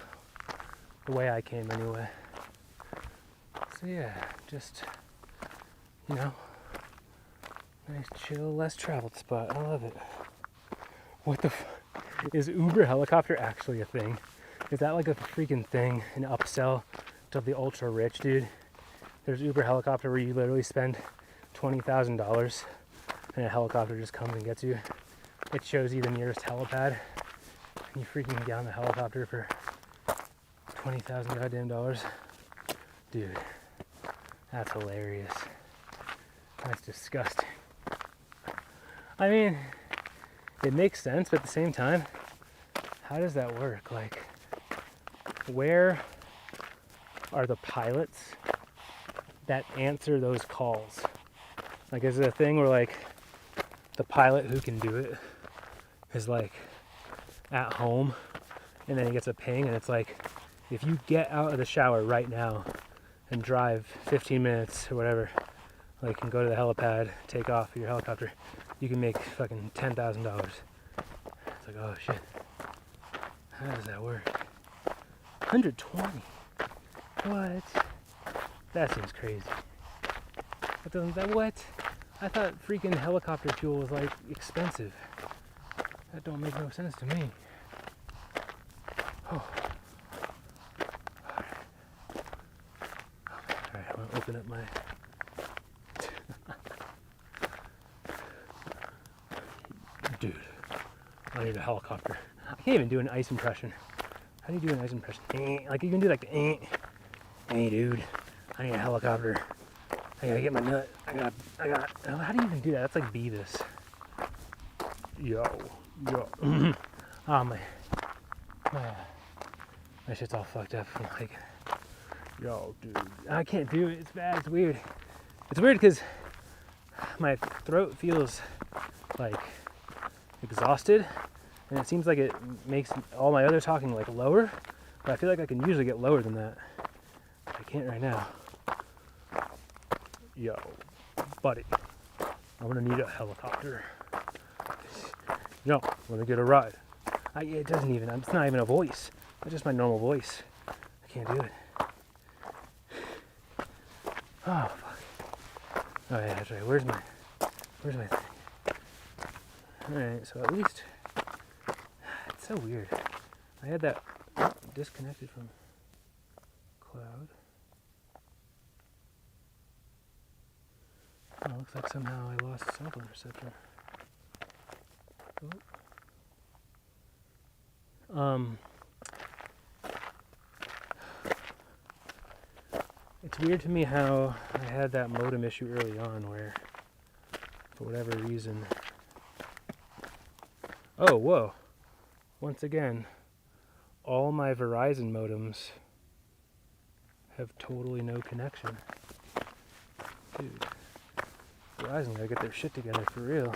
way I came anyway. So yeah, just, you know, nice chill, less traveled spot. I love it. What the is Uber helicopter actually a thing? Is that like a freaking thing, an upsell to the ultra rich, dude? There's Uber helicopter where you literally spend $20,000 and a helicopter just comes and gets you. It shows you the nearest helipad, and you freaking get on the helicopter for 20,000 goddamn dollars. Dude, that's hilarious. That's disgusting. I mean, it makes sense, but at the same time, how does that work? Like, where are the pilots that answer those calls? Like, is it a thing where, like, the pilot who can do it is, like, at home, and then he gets a ping, and it's like, if you get out of the shower right now and drive 15 minutes or whatever, like, and go to the helipad, take off your helicopter, you can make fucking $10,000. It's like, oh shit. How does that work? 120. What? That seems crazy. But doesn't that what? I thought freaking helicopter fuel was like expensive. That don't make no sense to me. Oh. Alright, I'm gonna open up my dude. I need a helicopter. I can't even do an ice impression. How do you do an ice impression? Like you can do like the hey dude, I need a helicopter. I gotta get my nut. I got. Oh, how do you even do that? That's like Beavis. Yo. Oh my shit's all fucked up. I'm like, yo, dude, I can't do it. It's bad. It's weird. It's weird because my throat feels like exhausted, and it seems like it makes all my other talking like lower. But I feel like I can usually get lower than that. I can't right now. Yo, buddy, I'm gonna need a helicopter. Yo, let me get a ride. It doesn't even, it's not even a voice. It's just my normal voice. I can't do it. Oh, fuck. Oh yeah, that's right. Where's my thing? Alright, so at least, it's so weird. I had that disconnected from cloud. Oh, looks like somehow I lost cell phone reception. It's weird to me how I had that modem issue early on where, for whatever reason... Oh, whoa. Once again, all my Verizon modems have totally no connection. Dude, Verizon gotta get their shit together for real.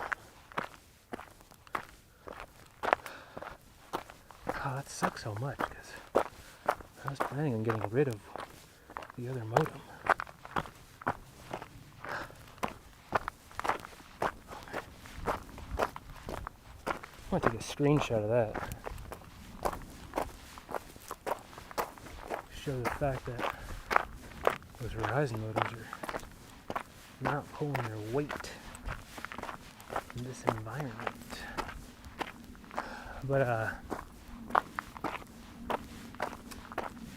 Oh, that sucks so much because I was planning on getting rid of the other modem. I want to take a screenshot of that. Show the fact that those Verizon modems are not pulling their weight in this environment. But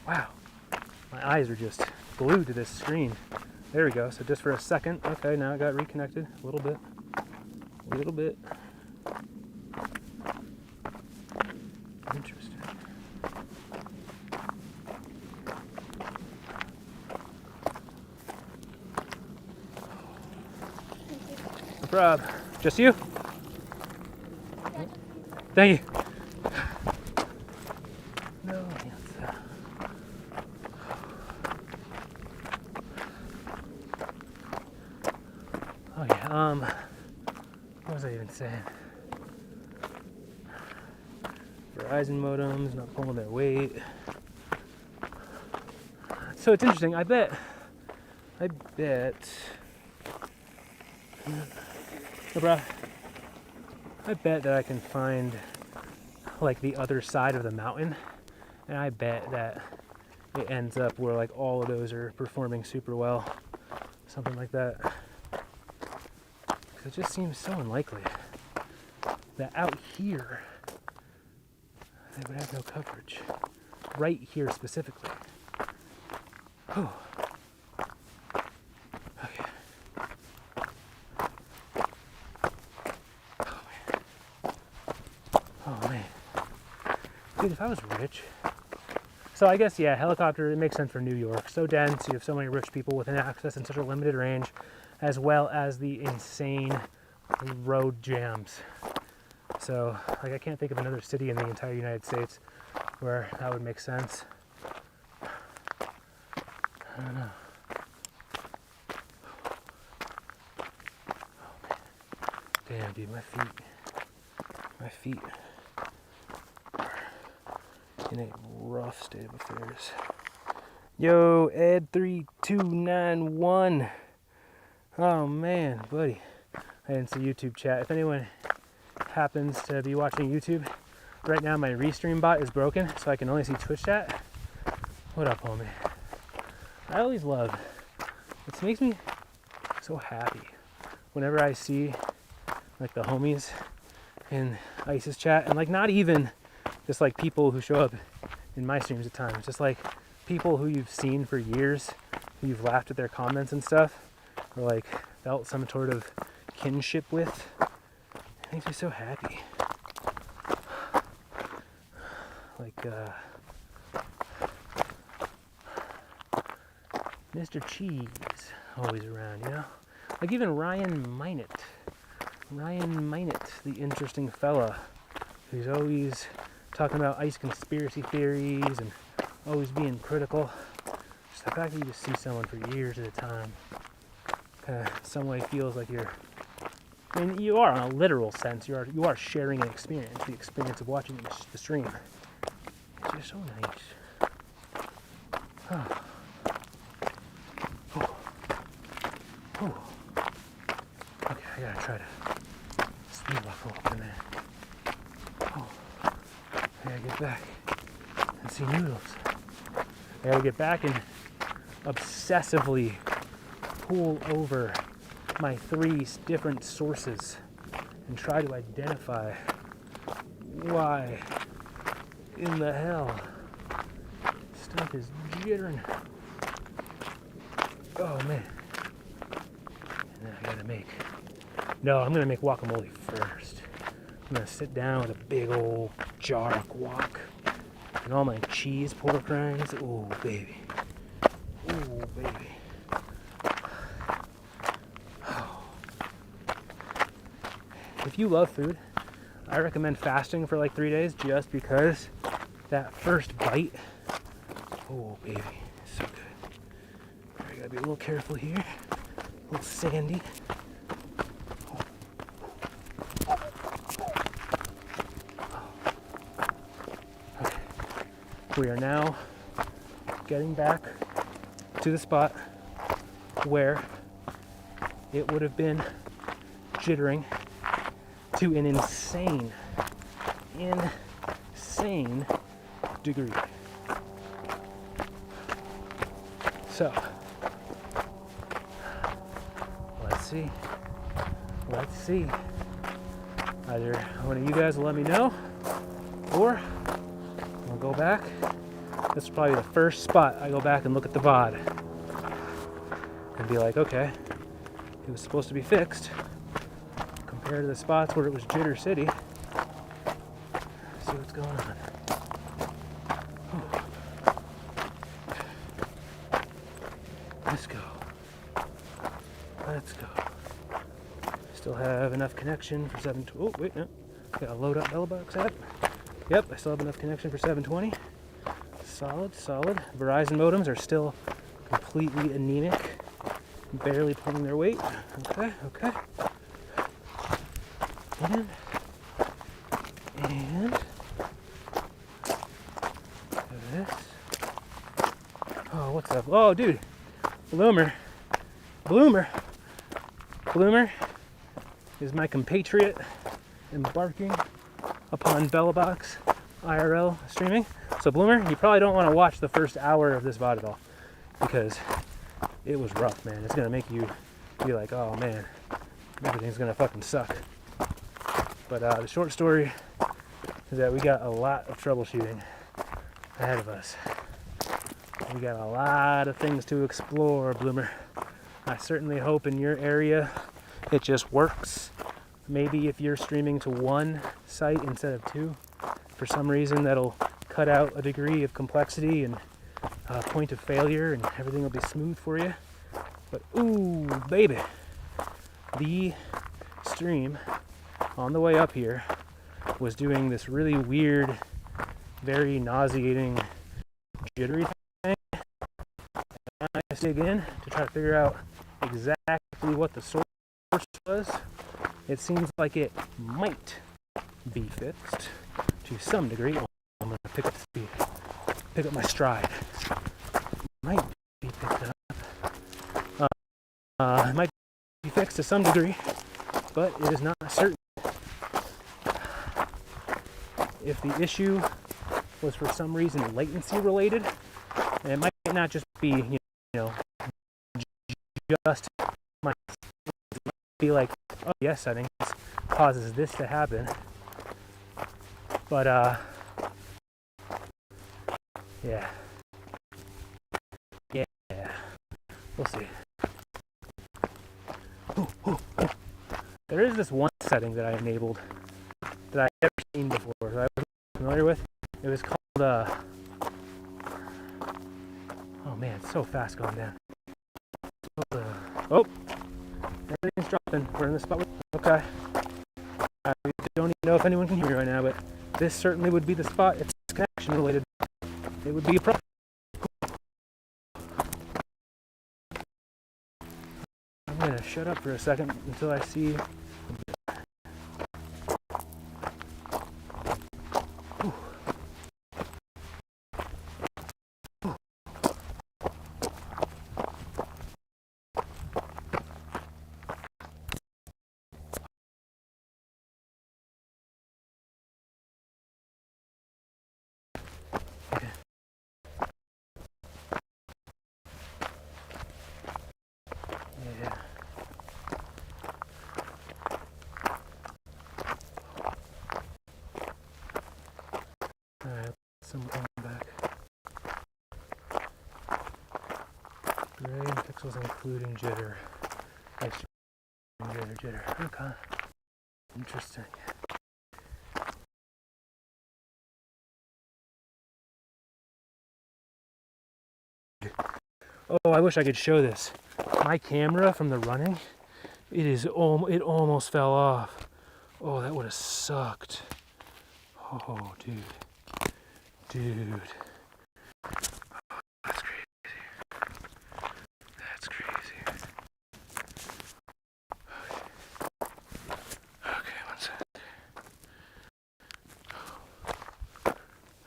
wow, my eyes are just glued to this screen. There we go. So just for a second, okay, now it got reconnected a little bit. Interesting. No problem. Just you? Thank you. No, oh yeah, what was I even saying? Verizon modems not pulling their weight. So it's interesting. I bet. No, bro. I bet that I can find like the other side of the mountain, and I bet that it ends up where like all of those are performing super well, something like that. Because it just seems so unlikely that out here they would have no coverage. Right here specifically. Whew. Okay. Oh man. Dude, if I was rich. So I guess, yeah, helicopter, it makes sense for New York. So dense, you have so many rich people within access in such a limited range, as well as the insane road jams. So, like, I can't think of another city in the entire United States where that would make sense. I don't know. Oh, damn, dude, my feet are in a rough state of affairs. Yo, Ed3291. Oh man, buddy. I didn't see YouTube chat. If anyone happens to be watching YouTube, right now my Restream bot is broken, so I can only see Twitch chat. What up, homie? I always love, it makes me so happy whenever I see like the homies in ISIS chat, and like not even just like people who show up in my streams at times, just like people who you've seen for years, who you've laughed at their comments and stuff, or like felt some sort of kinship with. It makes me so happy. Like, Mr. Cheese, always around, you know? Like even Ryan Minot, the interesting fella, who's always talking about ice conspiracy theories and always being critical. Just the fact that you just see someone for years at a time, kind of some way feels like you're, I mean, you are in a literal sense, you are sharing an experience, the experience of watching the stream. It's just so nice. Oh. Oh. Oh. Okay, I gotta try to speed walk a little bit, man. Oh. I gotta get back and see noodles. I gotta get back and obsessively pull over my 3 different sources and try to identify why in the hell stuff is jittering. Oh man. And then I gotta make, no, I'm gonna make guacamole first. I'm gonna sit down with a big old jar of guac and all my cheese pork rinds. Oh baby. Oh baby. If you love food, I recommend fasting for like 3 days just because that first bite, oh baby, so good. I gotta be a little careful here, a little sandy. Okay. We are now getting back to the spot where it would have been jittering to an insane degree. So, let's see. Either one of you guys will let me know, or we'll go back. This is probably the first spot I go back and look at the VOD and be like, okay, it was supposed to be fixed compared to the spots where it was Jitter City. See what's going on. Let's go. Still have enough connection for 720. Oh, wait, no. Gotta load up Belabox app. Yep, I still have enough connection for 720. Solid. Verizon modems are still completely anemic. Barely pulling their weight. Okay. And this. Oh, what's up? Oh, dude. Bloomer is my compatriot embarking upon Belabox IRL streaming. So Bloomer, you probably don't want to watch the first hour of this VOD at all because it was rough, man. It's gonna make you be like, oh man, everything's gonna fucking suck. But the short story is that we got a lot of troubleshooting ahead of us. We got a lot of things to explore, Bloomer. I certainly hope in your area it just works. Maybe if you're streaming to one site instead of 2, for some reason that'll cut out a degree of complexity and point of failure and everything will be smooth for you. But ooh, baby, the stream on the way up here was doing this really weird, very nauseating, jittery thing. And I dig in to try to figure out exactly what the source was. It seems like it might be fixed to some degree. Oh, I'm going to pick up speed, pick up my stride. Might be picked up. It might be fixed to some degree, but it is not certain. If the issue was for some reason latency related, and it might not just be, you know, just my, it might be like, oh yes, settings causes this to happen. But yeah, we'll see. Ooh. There is this one setting that I enabled that I've never seen before, that I wasn't familiar with. It was called oh man, it's so fast going down. Oh, everything's dropping. We're in the spot. Okay. I don't even know if anyone can hear me right now, but this certainly would be the spot. It's connection related. It would be a problem. I'm gonna shut up for a second until I see. Yeah. Alright, some coming back. Gray and pixels including jitter. Nice jitter. Okay. Interesting. Oh, I wish I could show this. My camera from the running, it almost fell off. Oh, that would have sucked. Oh, dude. That's crazy. That's crazy. Okay, one sec.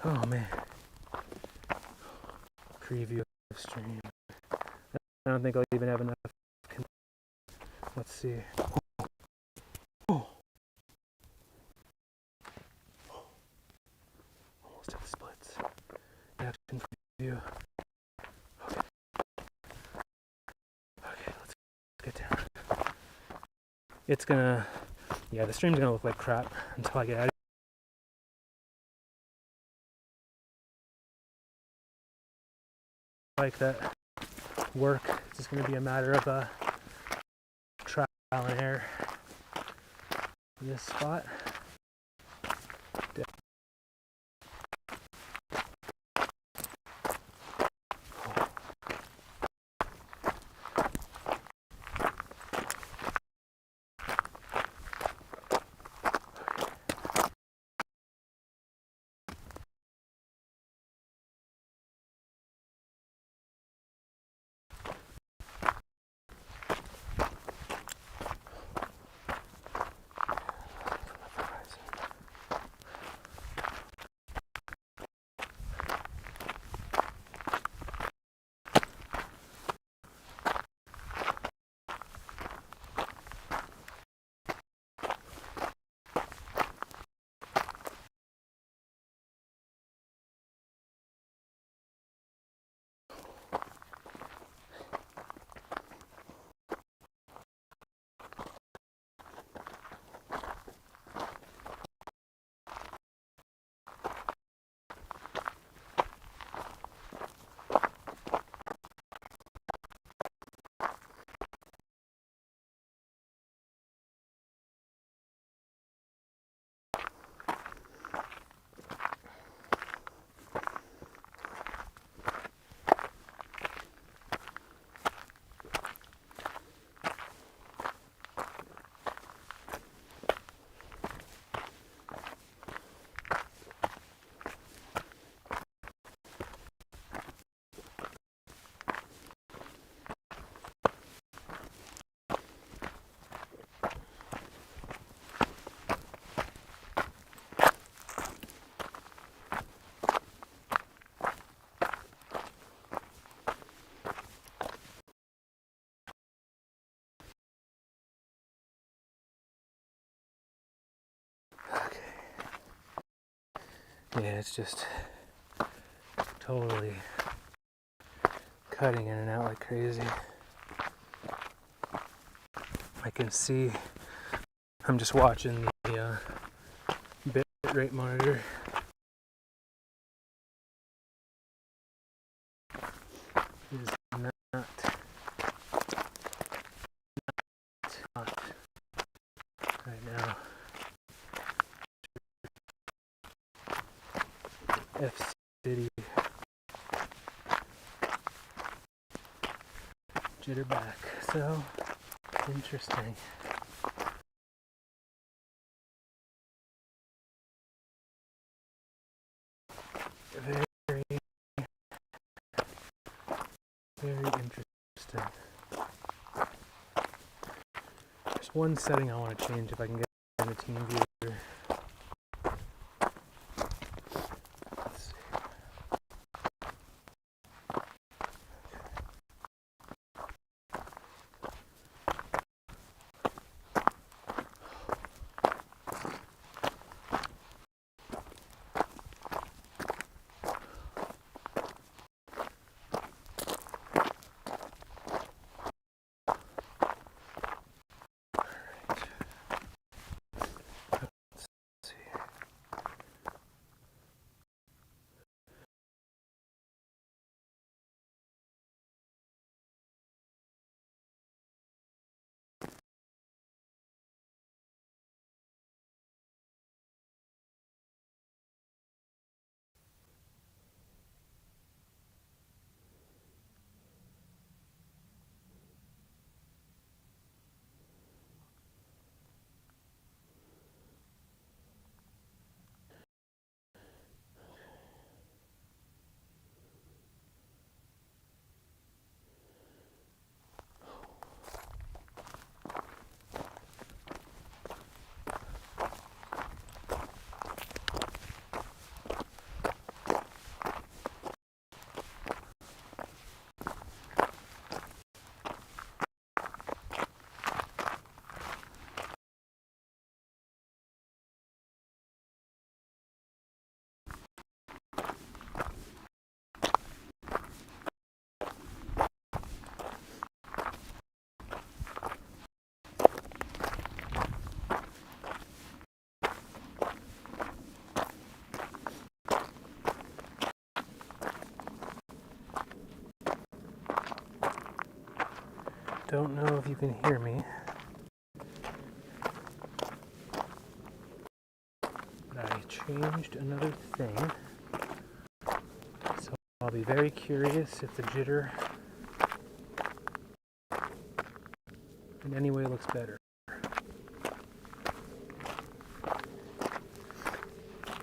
Oh, man. Preview of stream. I don't think I'll even have enough. Let's see. Oh. Almost at the splits. Action preview. Okay, let's get down. It's gonna, yeah, the stream's gonna look like crap until I get out of here. Like that work. It's just gonna be a matter of trial and error. This spot. Yeah, it's just totally cutting in and out like crazy. I can see, I'm just watching the bit rate monitor. It is not hot right now. F City jitter back. So interesting. Very, very interesting. There's one setting I want to change if I can get in the team viewer. Let's see. Don't know if you can hear me. But I changed another thing. So I'll be very curious if the jitter in any way looks better.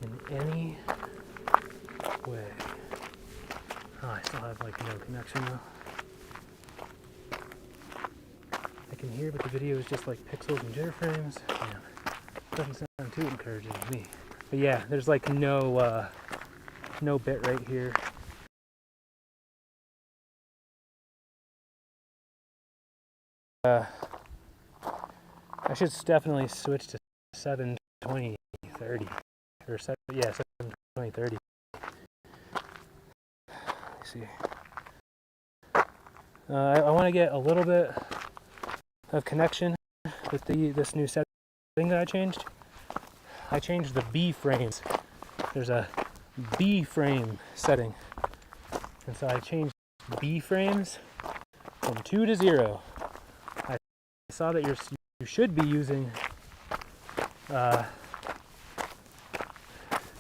In any way. Oh, I still have like no connection though. I can hear, but the video is just like pixels and jitter frames. Man, doesn't sound too encouraging to me. But yeah, there's like no bit right here. I should definitely switch to 720/30 or 720/30. Let me see. I want to get a little bit of connection with this new setting that I changed. I changed the B frames. There's a B frame setting, and so I changed B frames from 2 to 0. I saw that you should be using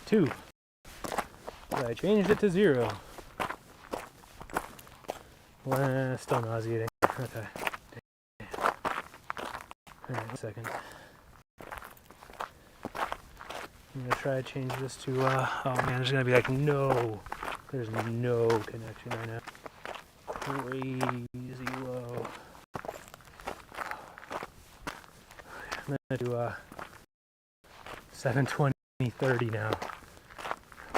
2, but I changed it to 0. Well, still nauseating. Okay. Alright, a second. I'm gonna try to change this to, oh man, there's gonna be like there's no connection right now. Crazy low. I'm gonna do 720/30 now.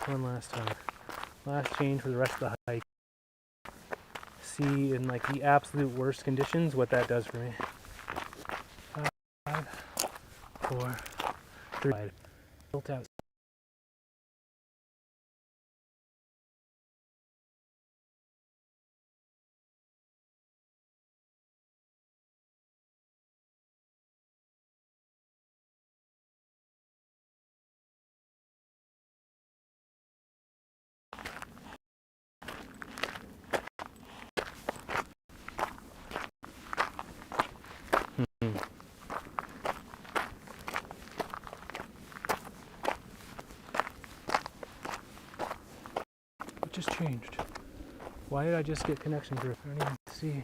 One last time. Last change for the rest of the hike. See in like the absolute worst conditions what that does for me. 5, 4, 3. Built out. What just changed? Why did I just get connection drift? I don't even see.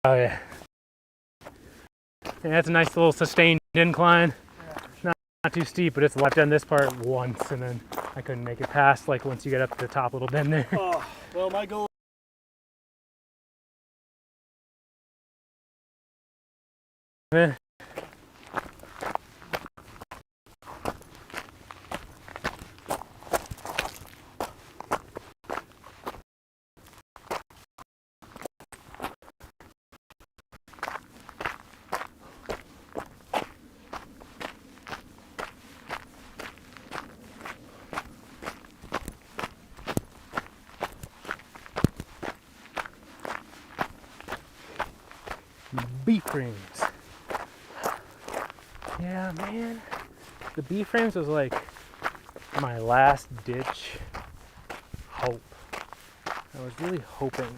Oh yeah. Yeah, that's a nice little sustained incline. Not too steep, but it's I've done this part once and then I couldn't make it past like once you get up to the top little bend there. Oh, well, my goal. B-frames. Yeah, man. The B-frames was like my last ditch hope. I was really hoping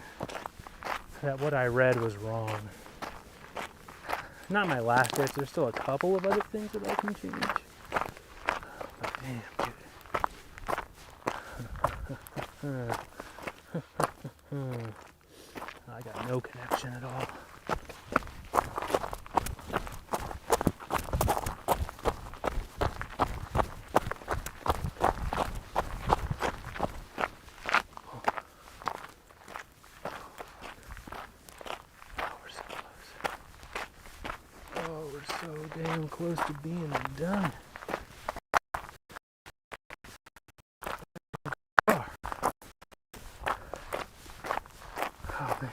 that what I read was wrong. Not my last ditch, there's still a couple of other things that I can change. But damn, dude. I got no connection at all. So damn close to being done. Oh, man.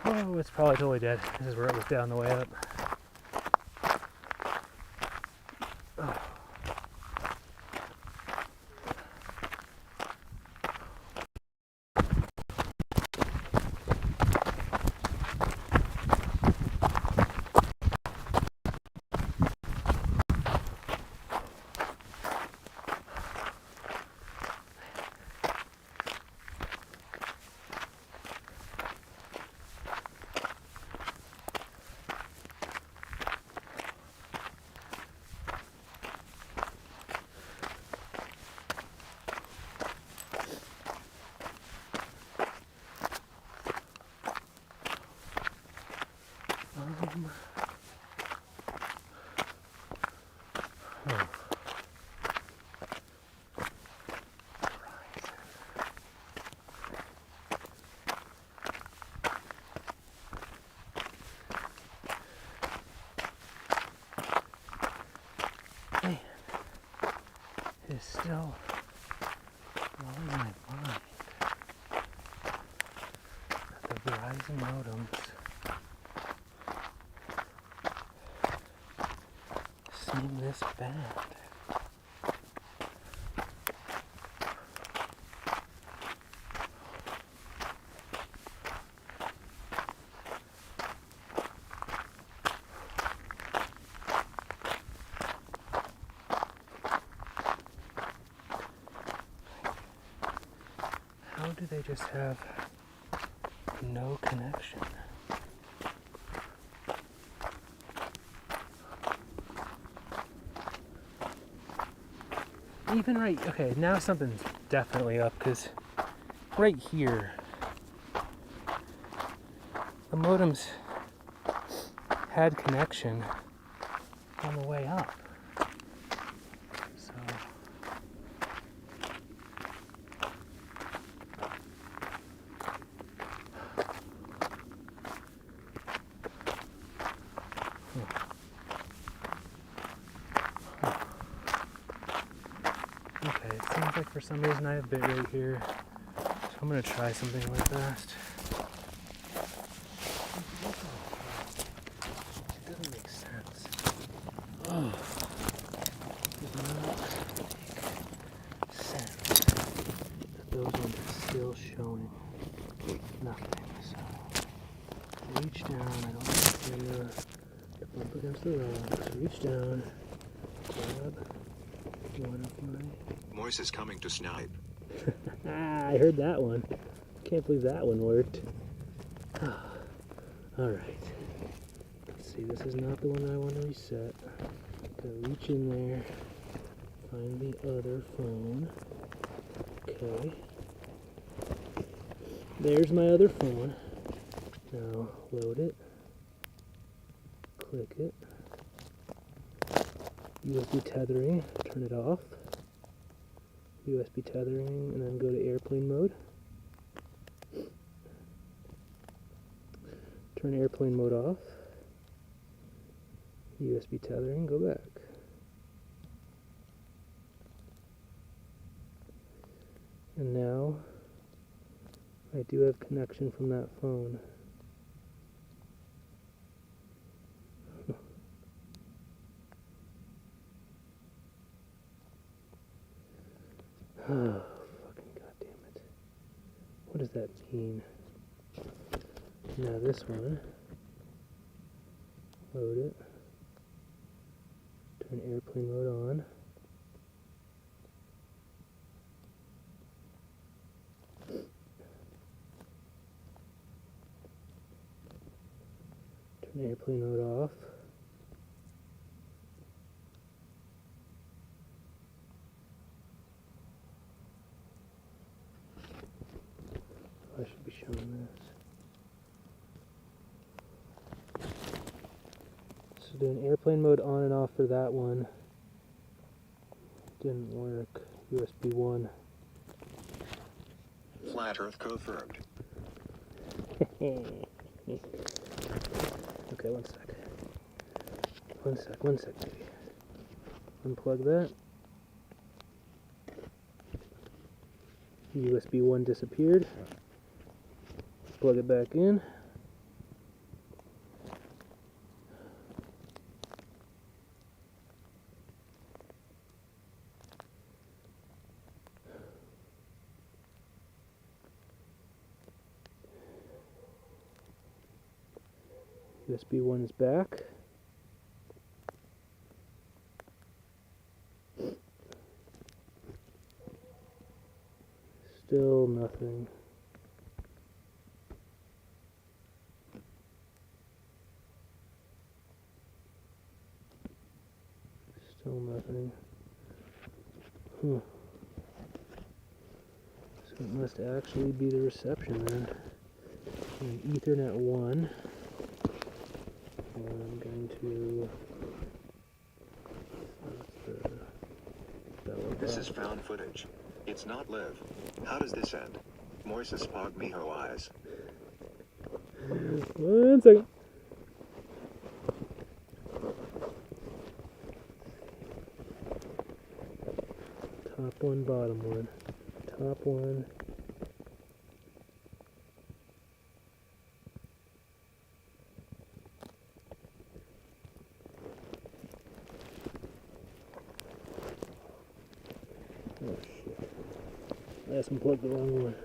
Oh, it's probably totally dead. This is where it was down the way up. Oh. Man, it is still blowing my mind that the Verizon modems seem this bad. How do they just have no connection? Even right, okay, now something's definitely up because right here, the modems had connection on the way up. So, okay, it seems like for some reason I have bit rate here, so I'm gonna try something really fast. It doesn't make sense. Oh, it does not make sense that those ones are still showing nothing. So reach down. I don't want to get bump against the rocks. Reach down. Grab one of my. Moise is coming to snipe. I heard that one. Can't believe that one worked. Alright. Let's see, this is not the one I want to reset. Gotta reach in there, Find the other phone. Okay. There's my other phone. Now load it. Click it. USB tethering. Turn it off. USB tethering, and then go to airplane mode. Turn airplane mode off. USB tethering, go back. And now I do have connection from that phone. Oh, fucking goddamn it. What does that mean? Now this one, load it, turn airplane mode on, turn airplane mode off, I should be showing this. So doing airplane mode on and off for that one. Didn't work. USB 1. Flat Earth confirmed. Okay, one sec, baby. Unplug that. USB 1 disappeared. Plug it back in. USB 1 is back. Still nothing. Still nothing. So it must actually be the reception then. And Ethernet 1. And I'm going to... This is found footage. It's not live. How does this end? Moises pog miho eyes. 1 second. Top one, bottom one. Top one. Oh shit. I just unplugged the wrong one.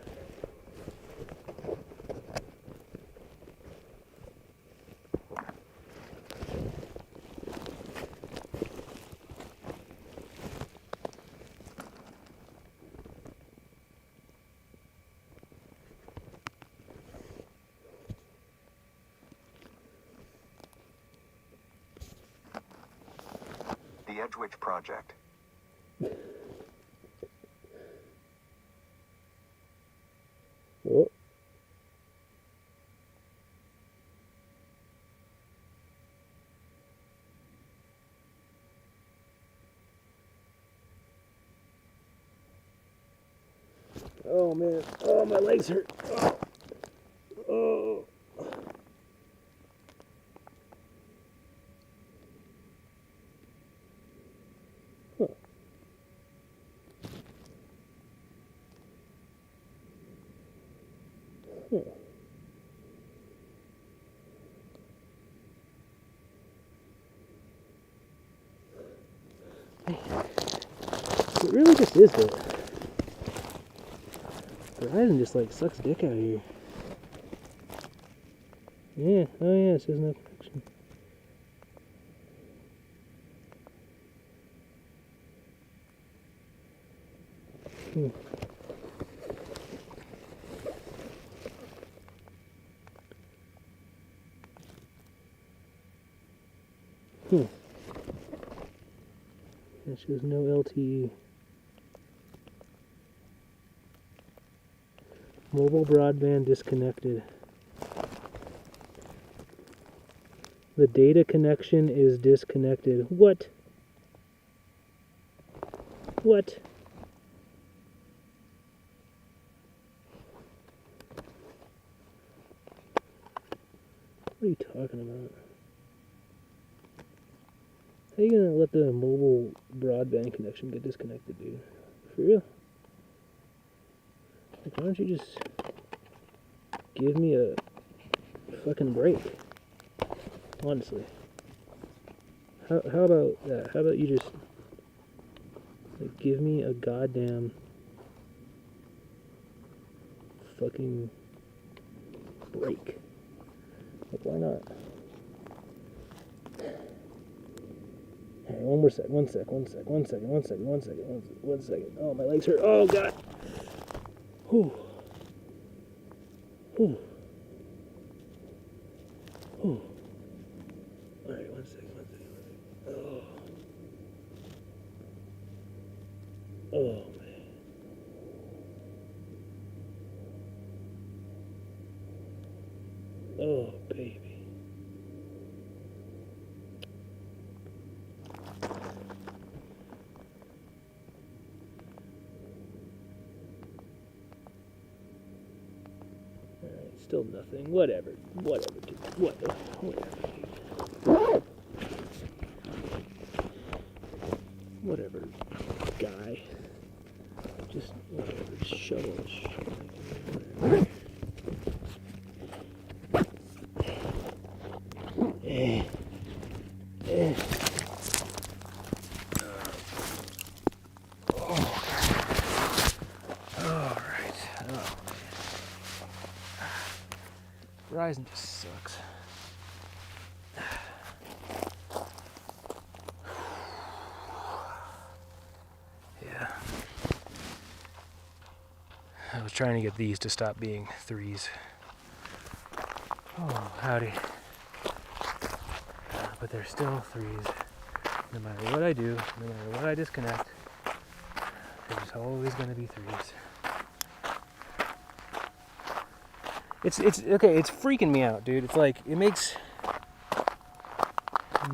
The Edgewitch Project. Oh. Oh man, oh my legs hurt. Oh. Huh. Huh. It really just is that Verizon just like sucks dick out here. Yeah, oh yeah, it says no connection. That shows no LTE. Mobile broadband disconnected. The data connection is disconnected. What? What? What are you talking about? How are you gonna let the mobile broadband connection get disconnected, dude? For real? Like, why don't you just give me a fucking break? Honestly. How about that? How about you just like give me a goddamn fucking break? Like, why not? Hey, one second. Oh, my legs hurt. Oh, God. Whew. Whew. Whew. All right, one second. Oh. Oh, man. Oh, baby. Still nothing. Whatever, dude. Whatever, dude. Whatever, guy. Just whatever. Shovel. Whatever. Verizon just sucks. Yeah. I was trying to get these to stop being 3s. Oh, howdy. But they're still 3s. No matter what I do, no matter what I disconnect, there's always going to be 3s. It's okay, it's freaking me out, dude. It's like, it makes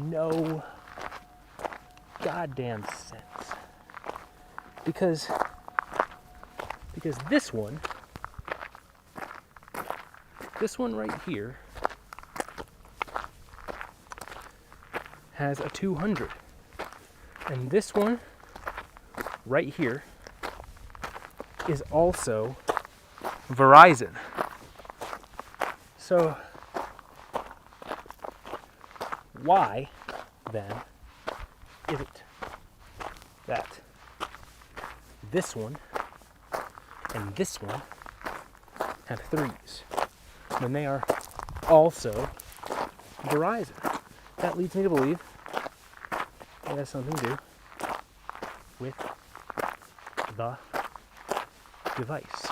no goddamn sense. Because this one right here has a 200. And this one right here is also Verizon. So, why, then, is it that this one and this one have 3s when they are also Verizon? That leads me to believe it has something to do with the device.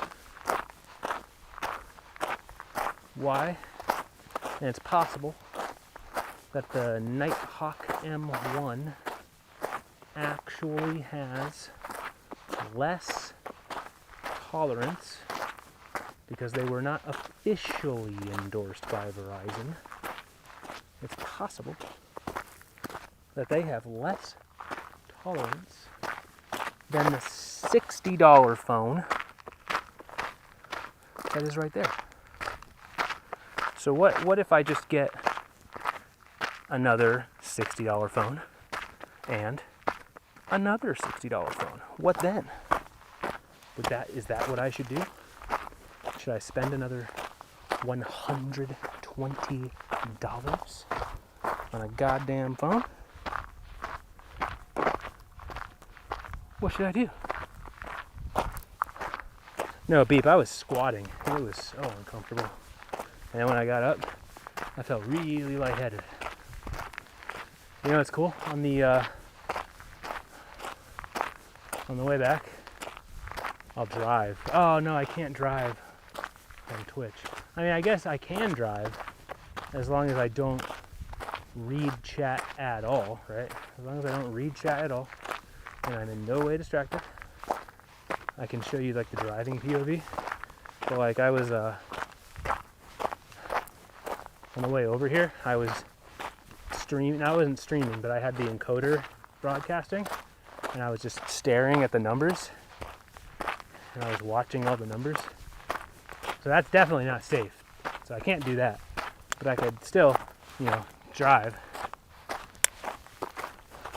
Why? And it's possible that the Nighthawk M1 actually has less tolerance because they were not officially endorsed by Verizon. It's possible that they have less tolerance than the $60 phone that is right there. So what if I just get another $60 phone and another $60 phone? What then? Is that what I should do? Should I spend another $120 on a goddamn phone? What should I do? No, Beep, I was squatting. It was so uncomfortable. And then when I got up, I felt really lightheaded. You know what's cool? On the way back, I'll drive. Oh no, I can't drive on Twitch. I mean, I guess I can drive as long as I don't read chat at all, right? As long as I don't read chat at all. and I'm in no way distracted. I can show you like the driving POV. So like I was on the way over here, I was streaming. I wasn't streaming, but I had the encoder broadcasting, and I was just staring at the numbers, and I was watching all the numbers. So that's definitely not safe. So I can't do that, but I could still, you know, drive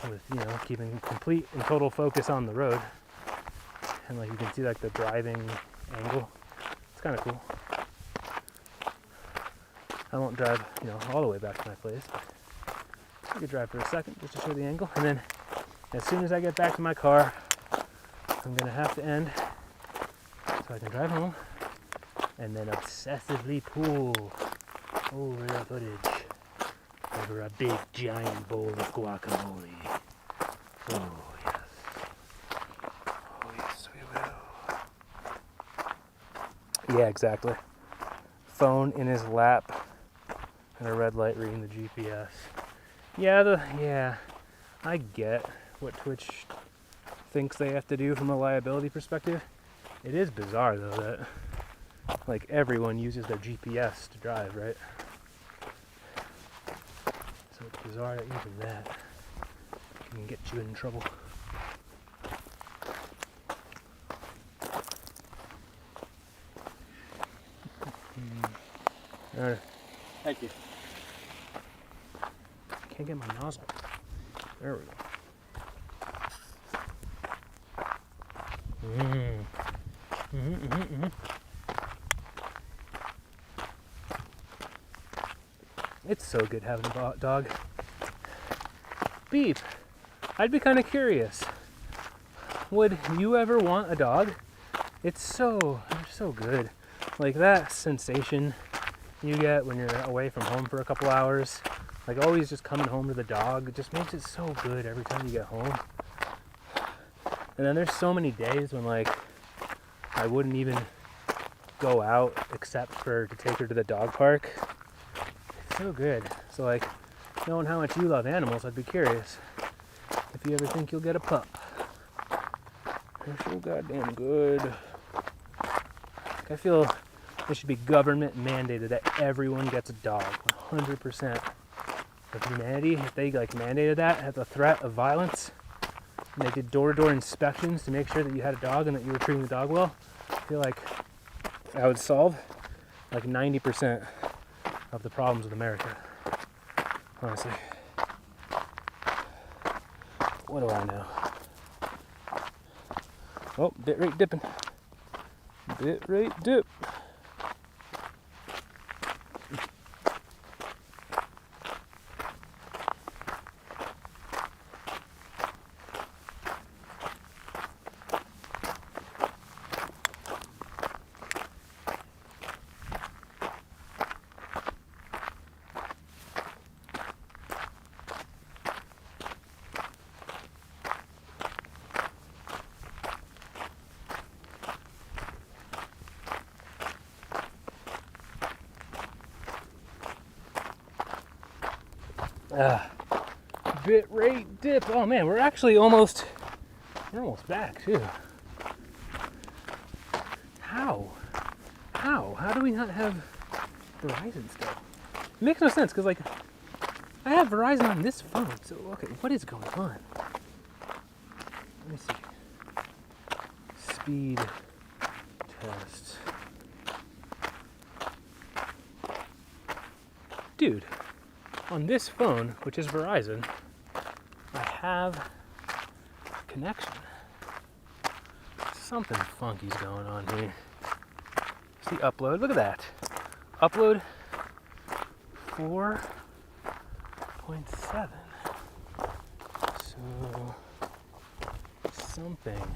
with, you know, keeping complete and total focus on the road. And like you can see like the driving angle. It's kind of cool. I won't drive, you know, all the way back to my place. I could drive for a second just to show the angle, and then as soon as I get back to my car, I'm gonna have to end so I can drive home and then obsessively pull over the footage over a big giant bowl of guacamole. Oh yes. Oh yes, we will. Yeah, exactly. Phone in his lap and a red light reading the GPS. Yeah, I get what Twitch thinks they have to do from a liability perspective. It is bizarre though that like everyone uses their GPS to drive, right? So it's bizarre that even that can get you in trouble. Alright. Thank you. Can't get my nozzle. There we go. It's so good having a dog. Beep, I'd be kind of curious. Would you ever want a dog? They're so good. Like that sensation you get when you're away from home for a couple hours, like always just coming home to the dog, it just makes it so good every time you get home. And then there's so many days when like I wouldn't even go out except for to take her to the dog park. It's so good. So like, knowing how much you love animals, I'd be curious if you ever think you'll get a pup. They're so goddamn good. I feel it should be government mandated that everyone gets a dog. 100% of humanity, if they like mandated that at the threat of violence, and they did door-to-door inspections to make sure that you had a dog and that you were treating the dog well, I feel like that would solve like 90% of the problems with America. Honestly. What do I know? Oh, bit rate dipping. Bit rate dip. Bit rate dip. Oh man, we're actually almost back too. How do we not have Verizon still? It makes no sense because like I have Verizon on this phone. So okay, what is going on? Let me see. Speed test. Dude, on this phone, which is Verizon, I have connection. Something funky's going on here. See upload, look at that. Upload 4.7. So something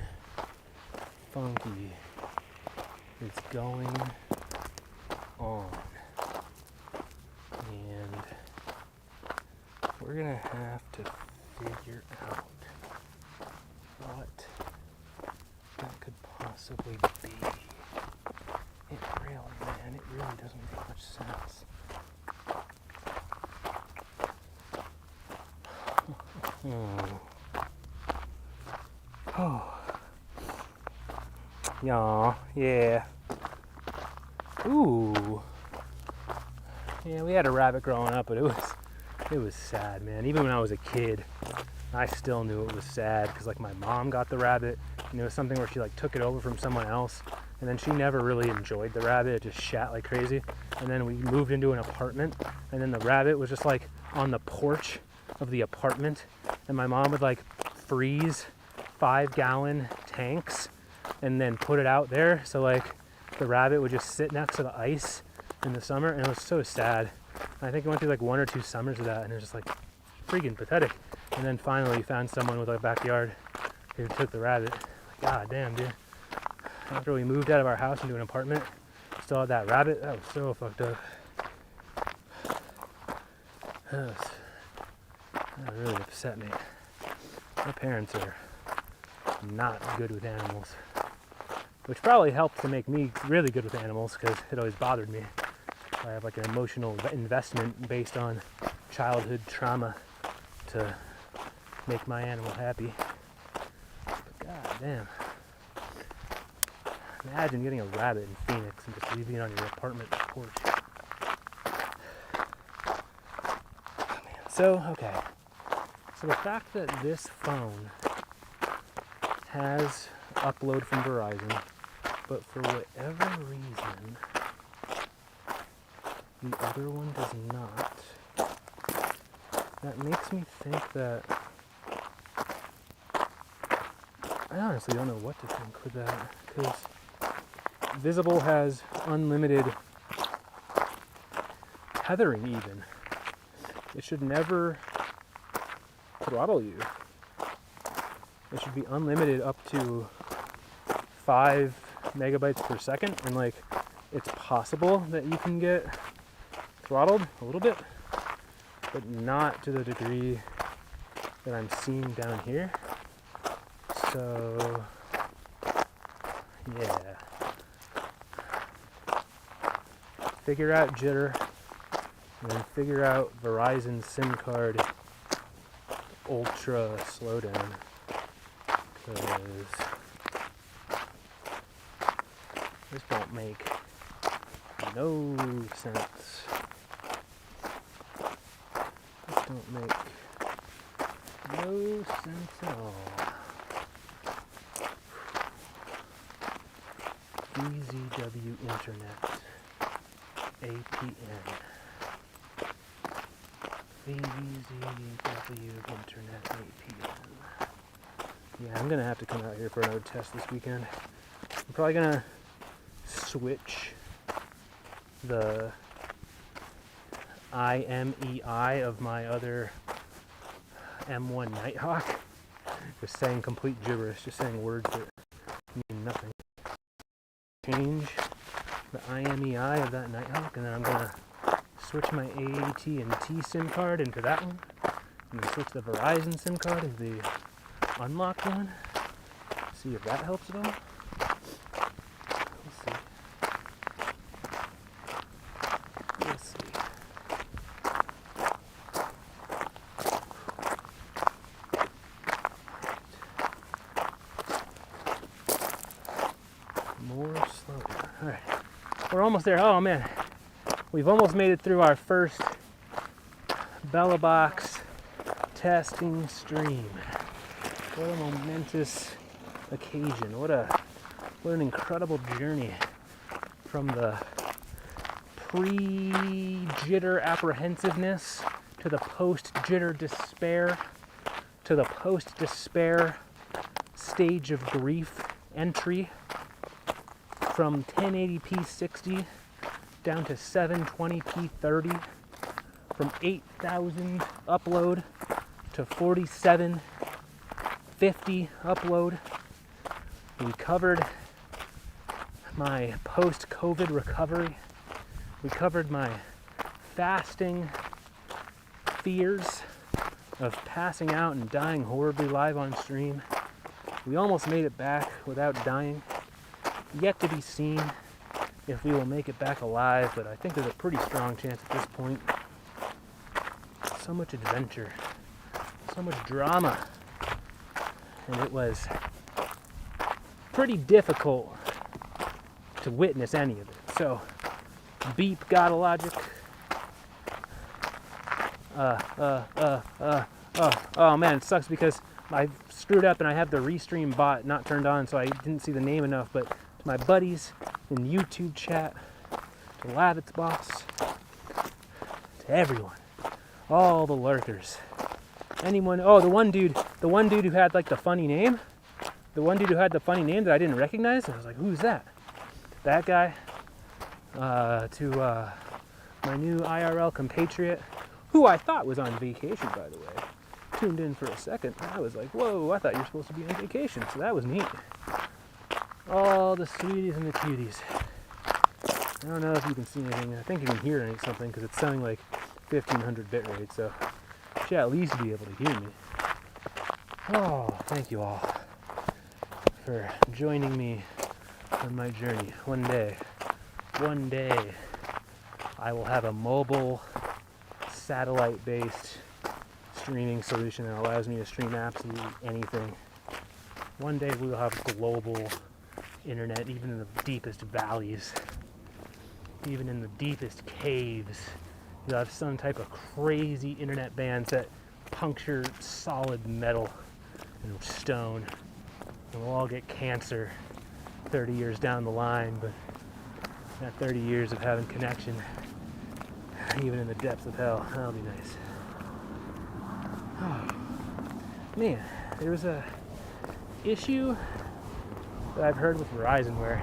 funky is going on. And we're gonna have to figure out what that could possibly be. It really doesn't make much sense. Oh. Yeah. Ooh. Yeah, we had a rabbit growing up, but it was sad, man. Even when I was a kid, I still knew it was sad because like my mom got the rabbit, and it was something where she like took it over from someone else, and then she never really enjoyed the rabbit. It just shat like crazy. And then we moved into an apartment, and then the rabbit was just like on the porch of the apartment, and my mom would like freeze 5-gallon tanks and then put it out there, so like the rabbit would just sit next to the ice in the summer, and it was so sad. I think we went through like 1 or 2 summers of that, and it was just like freaking pathetic. And then finally we found someone with a backyard who took the rabbit. Like, God damn, dude. After we moved out of our house into an apartment, still had that rabbit. That was so fucked up. That really upset me. My parents are not good with animals, which probably helped to make me really good with animals because it always bothered me. I have like an emotional investment based on childhood trauma to make my animal happy. But god damn. Imagine getting a rabbit in Phoenix and just leaving it on your apartment porch. Oh, man. So, okay. So the fact that this phone has upload from Verizon, but for whatever reason, the other one does not, that makes me think that, I honestly don't know what to think with that, because Visible has unlimited tethering even. It should never throttle you. It should be unlimited up to 5 megabytes per second, and like it's possible that you can get throttled a little bit, but not to the degree that I'm seeing down here. So yeah, figure out jitter, and then figure out Verizon SIM card ultra slowdown, because this won't make no sense. This don't make no sense at all. VZW Internet APN. VZW Internet APN. Yeah, I'm gonna have to come out here for another test this weekend. I'm probably gonna switch the IMEI of my other M1 Nighthawk. Just saying complete gibberish, just saying words that mean nothing. Change the IMEI of that Nighthawk, and then I'm gonna switch my AT&T SIM card into that one, and then switch the Verizon SIM card into the unlocked one. See if that helps at all. We'll see. More slowly. Alright. We're almost there. Oh man. We've almost made it through our first Belabox testing stream. What a momentous occasion. What an incredible journey from the pre-jitter apprehensiveness to the post-jitter despair to the post-despair stage of grief entry, from 1080p 60 down to 720p 30, from 8,000 upload to 4750 upload. We covered my post-COVID recovery. We covered my fasting fears of passing out and dying horribly live on stream. We almost made it back without dying. Yet to be seen if we will make it back alive, but I think there's a pretty strong chance at this point. So much adventure, so much drama, and it was pretty difficult to witness any of it. So, beep, gotta logic. Oh man, it sucks because I screwed up and I have the restream bot not turned on, so I didn't see the name enough. But to my buddies in YouTube chat, to Belabox, to everyone, all the lurkers, anyone. Oh, the one dude who had like the funny name, that I didn't recognize. I was like, who's that? That guy. To my new IRL compatriot, who I thought was on vacation, by the way. Tuned in for a second. I was like, whoa, I thought you were supposed to be on vacation, so that was neat. All the sweeties and the cuties. I don't know if you can see anything. I think you can hear something because it's sounding like 1500 bit rate, so you should at least be able to hear me. Oh, thank you all for joining me on my journey. One day, I will have a mobile, satellite-based streaming solution that allows me to stream absolutely anything. One day we will have global internet, even in the deepest valleys, even in the deepest caves. You'll have some type of crazy internet bands that puncture solid metal and stone, and we'll all get cancer 30 years down the line, but that 30 years of having connection, even in the depths of hell, that'll be nice. Oh, man, there was a issue that I've heard with Verizon where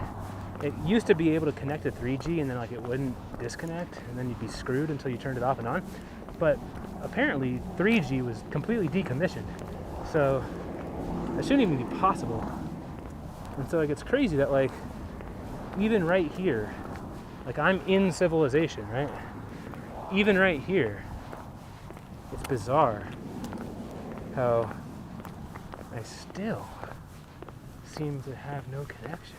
it used to be able to connect to 3G and then like it wouldn't disconnect and then you'd be screwed until you turned it off and on. But apparently 3G was completely decommissioned, so that shouldn't even be possible. And so like it's crazy that like even right here, like I'm in civilization, right? Even right here, it's bizarre how I still seem to have no connection.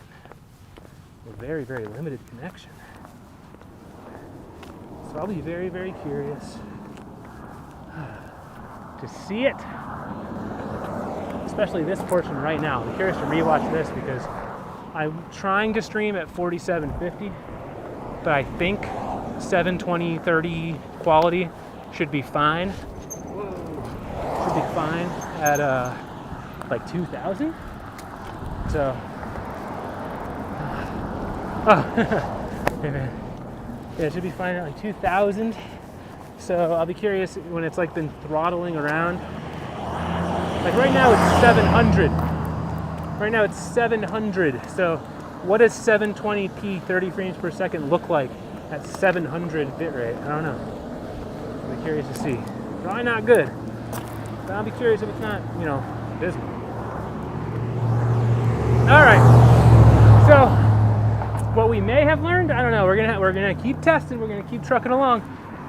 A very, very limited connection. So I'll be very, very curious to see it. Especially this portion right now. I'm curious to rewatch this because I'm trying to stream at 4750, but I think 720/30 quality should be fine. Should be fine at like 2000. So, hey man, yeah, it should be fine at like 2000. So I'll be curious when it's like been throttling around. Like right now it's 700. Right now it's 700. So what does 720p 30 frames per second look like at 700 bitrate? I don't know. I'll be curious to see. Probably not good. But I'll be curious if it's not, you know, abysmal. All right. So what we may have learned, I don't know. We're gonna keep testing. We're gonna keep trucking along.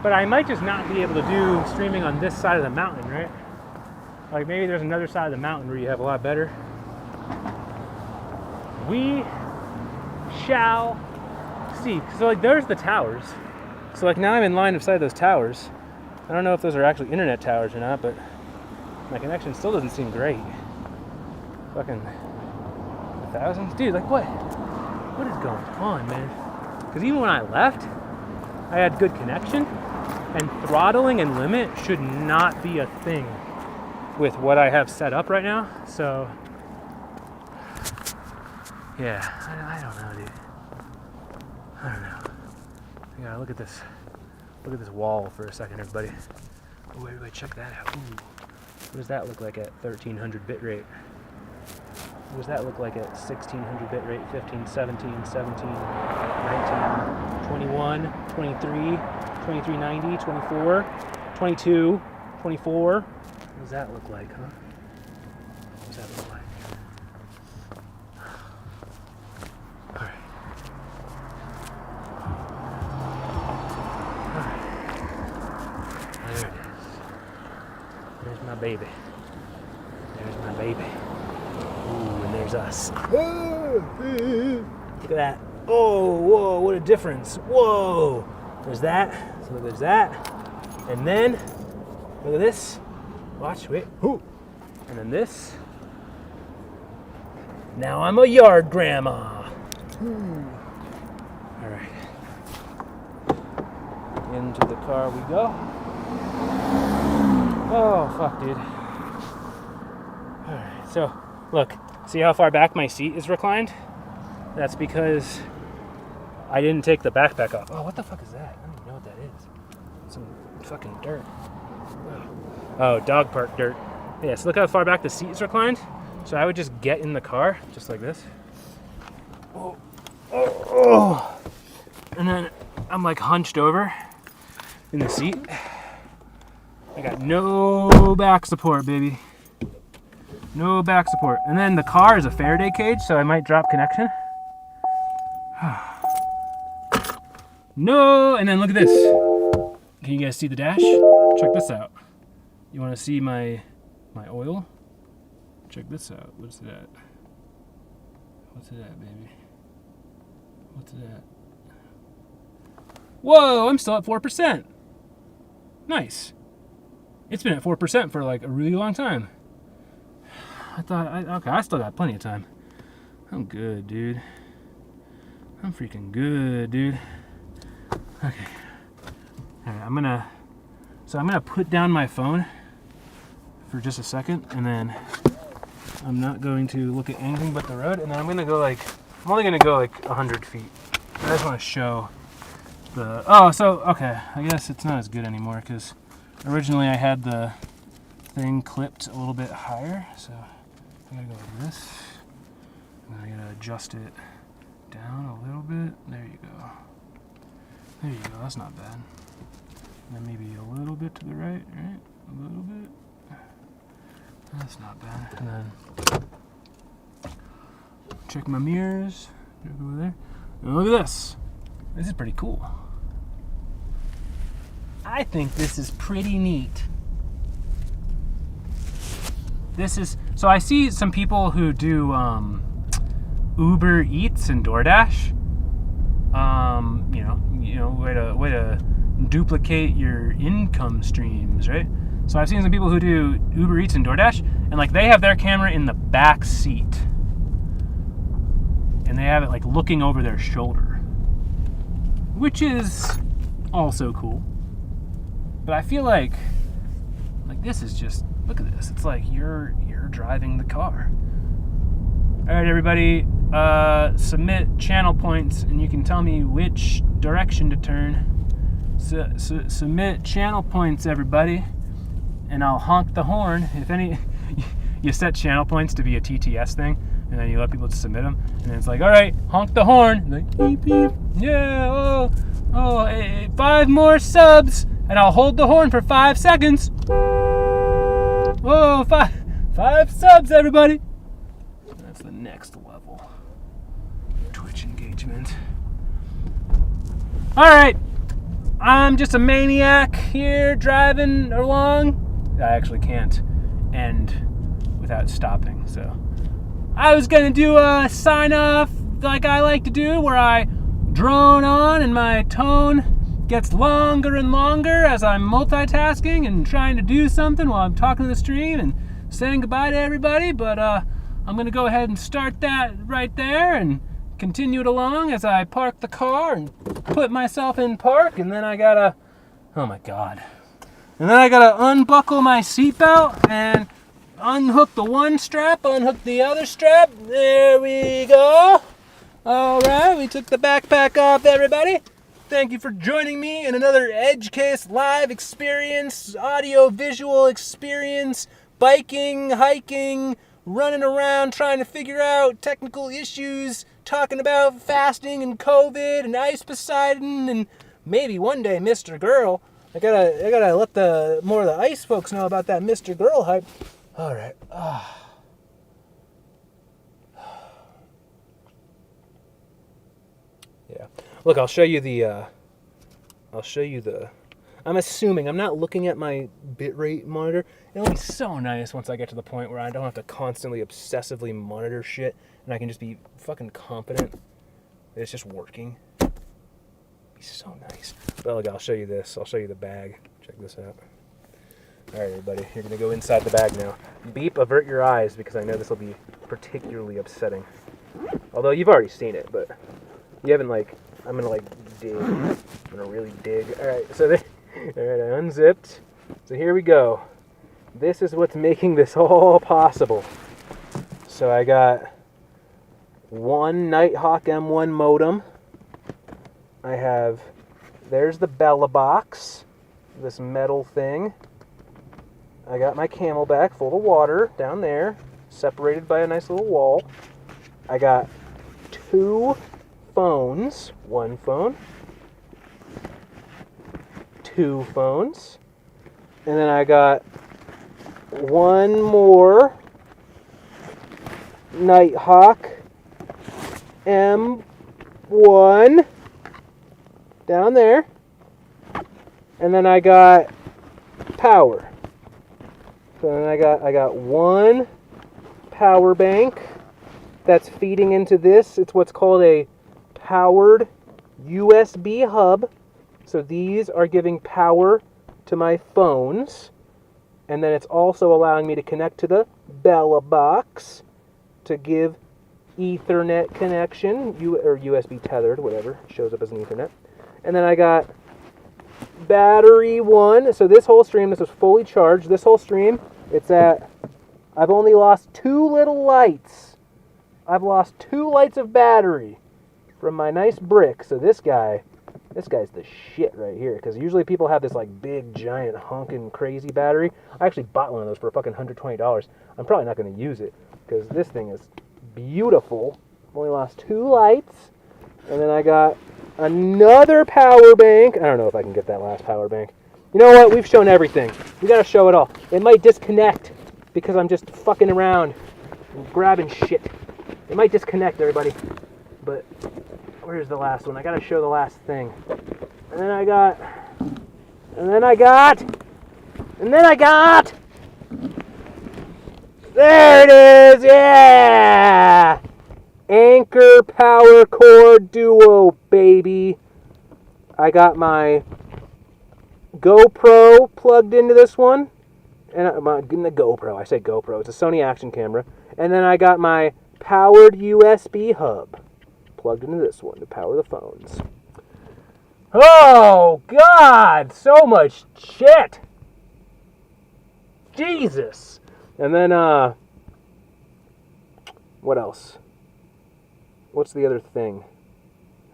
But I might just not be able to do streaming on this side of the mountain, right? Like maybe there's another side of the mountain where you have a lot better. We shall see. So like there's the towers. So like now I'm in line of sight of those towers. I don't know if those are actually internet towers or not, but my connection still doesn't seem great. Fucking 1,000? Dude, like what? What is going on, man? Because even when I left, I had good connection, and throttling and limit should not be a thing with what I have set up right now. So yeah, I don't know, dude. I don't know. You gotta look at this wall for a second, everybody. Oh, everybody check that out. Ooh. What does that look like at 1300 bit rate? What does that look like at 1600 bit rate? 15, 17, 17, 19, 21, 23, 2390, 24, 22, 24. What does that look like, huh? What does that look like? All right. All right. There it is. There's my baby. There's my baby. Ooh, and there's us. Look at that. Oh, whoa, what a difference. Whoa. There's that. So there's that. And then, look at this. Watch, wait. Ooh. And then this. Now I'm a yard grandma. All right. Into the car we go. Oh, fuck, dude. All right, so look, see how far back my seat is reclined? That's because I didn't take the backpack off. Oh, what the fuck is that? I don't even know what that is. Some fucking dirt. Oh, dog park dirt. Yeah, so look how far back the seat is reclined. So I would just get in the car, just like this. Oh, oh, oh. And then I'm like hunched over in the seat. I got no back support, baby. No back support. And then the car is a Faraday cage, so I might drop connection. No, and then look at this. Can you guys see the dash? Check this out. You want to see my oil? Check this out. What's it at? What's it at, baby? What's it at? Whoa, I'm still at 4%. Nice. It's been at 4% for like a really long time. Okay, I still got plenty of time. I'm good, dude. I'm freaking good, dude. Okay. All right, I'm gonna put down my phone for just a second, and then I'm not going to look at anything but the road, and then I'm only gonna go like 100 feet. I just want to show the, okay, I guess it's not as good anymore, because originally I had the thing clipped a little bit higher, so I gotta go like this, and I gotta adjust it down a little bit. There you go. There you go, that's not bad. And then maybe a little bit to the right? A little bit. That's not bad. And then check my mirrors. Over there. And look at this. This is pretty cool. I think this is pretty neat. So I see some people who do Uber Eats and DoorDash. Way to duplicate your income streams, right? So I've seen some people who do Uber Eats and DoorDash, and like they have their camera in the back seat, and they have it like looking over their shoulder, which is also cool. But I feel like this is just, look at this. It's like you're driving the car. All right, everybody, submit channel points, and you can tell me which direction to turn. Submit channel points, everybody, and I'll honk the horn. If any, you set channel points to be a TTS thing, and then you let people submit them, and then it's like, all right, honk the horn. Like, beep, beep. Yeah, hey, 5 more subs, and I'll hold the horn for 5 seconds. Whoa, 5 subs, everybody. That's the next level. Twitch engagement. All right. I'm just a maniac here driving along. I actually can't end without stopping, so I was gonna do a sign off like I like to do, where I drone on and my tone gets longer and longer as I'm multitasking and trying to do something while I'm talking to the stream and saying goodbye to everybody, but I'm gonna go ahead and start that right there and continue it along as I park the car and put myself in park, and then I gotta, oh my god, and then I gotta unbuckle my seatbelt and unhook the one strap, unhook the other strap. There we go. All right, we took the backpack off, everybody. Thank you for joining me in another Edge Case live experience, audio visual experience, biking, hiking, running around trying to figure out technical issues, talking about fasting and COVID and ice Poseidon and maybe one day Mr. Girl. I gotta let the more of the ice folks know about that Mr. Girl hype. All right. Yeah. Look, I'll show you the. I'm assuming, I'm not looking at my bitrate monitor. It'll be so nice once I get to the point where I don't have to constantly obsessively monitor shit, and I can just be fucking confident that it's just working. It'll be so nice. But look, I'll show you this. I'll show you the bag. Check this out. All right, everybody, you're gonna go inside the bag now. Beep, avert your eyes because I know this will be particularly upsetting. Although you've already seen it, but you haven't I'm gonna dig. I'm gonna really dig. All right, so all right, I unzipped. So here we go. This is what's making this all possible. So I got one Nighthawk M1 modem. I have, there's the Belabox, this metal thing. I got my Camelback full of water down there, separated by a nice little wall. I got two phones, one phone, two phones, and then I got one more Nighthawk M1 down there, and then I got power. So then I got one power bank that's feeding into this. It's what's called a powered USB hub. So these are giving power to my phones, and then it's also allowing me to connect to the Belabox to give Ethernet connection, or USB tethered, whatever, it shows up as an Ethernet. And then I got battery 1. So this whole stream, this was fully charged. This whole stream, it's at, I've only lost 2 little lights. I've lost 2 lights of battery from my nice brick. So this guy's the shit right here, because usually people have this big giant honking crazy battery. I actually bought one of those for fucking $120. I'm probably not going to use it because this thing is beautiful. Only lost 2 lights, and then I got another power bank. I don't know if I can get that last power bank. You know what? We've shown everything. We gotta show it all. It might disconnect because I'm just fucking around and grabbing shit. It might disconnect, everybody. But where's the last one? I gotta show the last thing. And then I got. There it is! Yeah! Anchor Power Core Duo, baby. I got my GoPro plugged into this one. And the GoPro, I say GoPro, it's a Sony action camera. And then I got my powered USB hub plugged into this one to power the phones. Oh, God! So much shit! Jesus! And then, what else? What's the other thing?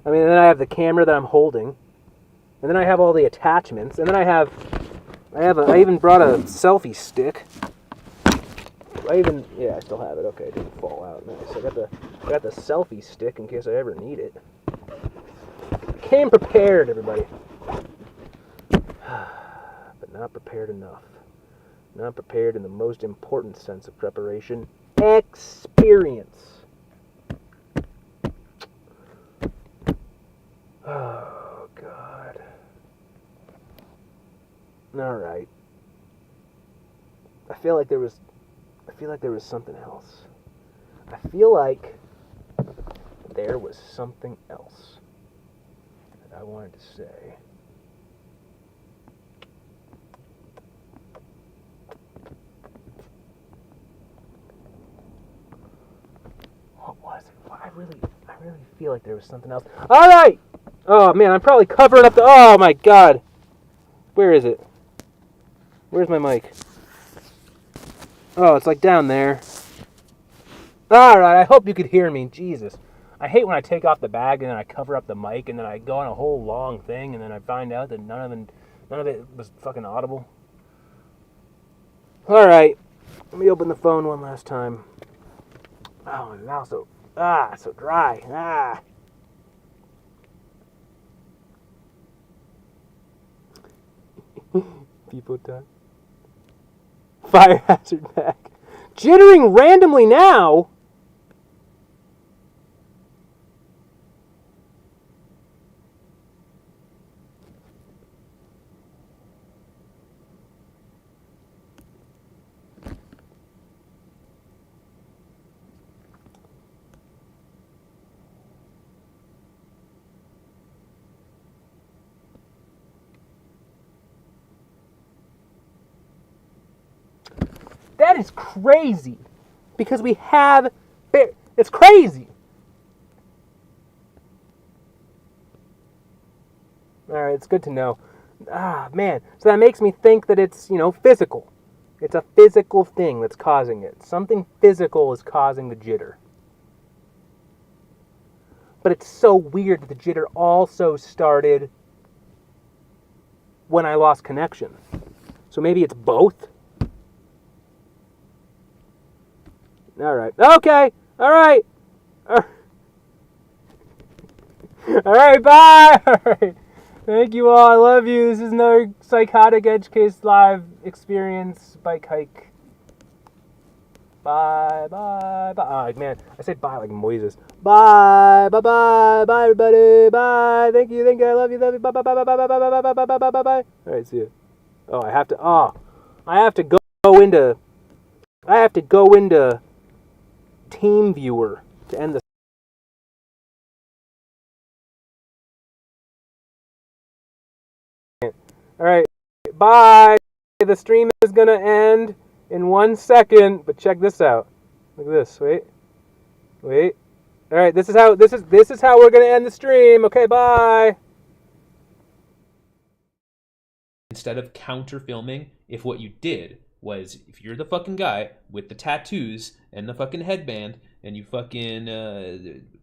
I mean, then I have the camera that I'm holding. And then I have all the attachments. And then I even brought a selfie stick. I still have it. Okay, it didn't fall out. Nice. I got the selfie stick in case I ever need it. Came prepared, everybody. But not prepared enough. Not prepared in the most important sense of preparation. Experience. Oh, God. All right. I feel like there was something else. I feel like there was something else that I wanted to say. What was it? I really feel like there was something else. All right. Oh man, I'm probably covering up the. Oh my God. Where is it? Where's my mic? Oh, it's down there. All right. I hope you could hear me. Jesus. I hate when I take off the bag and then I cover up the mic and then I go on a whole long thing and then I find out that none of it was fucking audible. All right. Let me open the phone one last time. Oh, my mouth's so so dry. People die. Fire hazard back. Jittering randomly now. That is crazy. Because we have... It's crazy. Alright, it's good to know. Ah, man. So that makes me think that it's, physical. It's a physical thing that's causing it. Something physical is causing the jitter. But it's so weird that the jitter also started when I lost connection. So maybe it's both? Alright. Okay! Alright! Alright, bye! Alright. Thank you all. I love you. This is another Psychotic Edge Case Live experience bike hike. Bye, bye, bye. Oh, man, I said bye like Moises. Bye, bye, bye, bye, everybody. Bye. Thank you, I love you, Bye, bye, bye, bye, bye, bye, bye, bye, bye, bye, bye, bye, bye. All right, see you. Oh, I have to go into Team Viewer to end the. All right, bye. The stream is gonna end in 1 second, but check this out. Look at this. Wait. All right, this is how we're gonna end the stream. Okay, bye. Instead of counter filming, if what you did was, if you're the fucking guy with the tattoos and the fucking headband and you fucking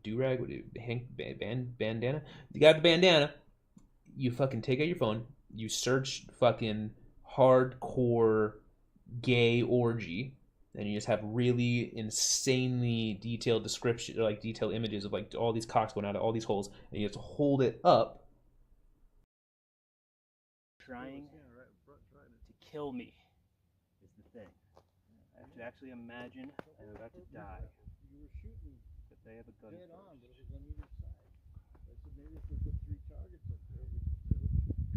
do-rag, bandana, you got the bandana, you fucking take out your phone, you search fucking hardcore gay orgy, and you just have really insanely detailed description, like detailed images of like all these cocks going out of all these holes, and you have to hold it up. Trying to kill me is the thing. I have to actually imagine I'm about to die. You were shooting But they have a gun. dead on, but it was on either side. I said maybe if they put 3 targets up there, what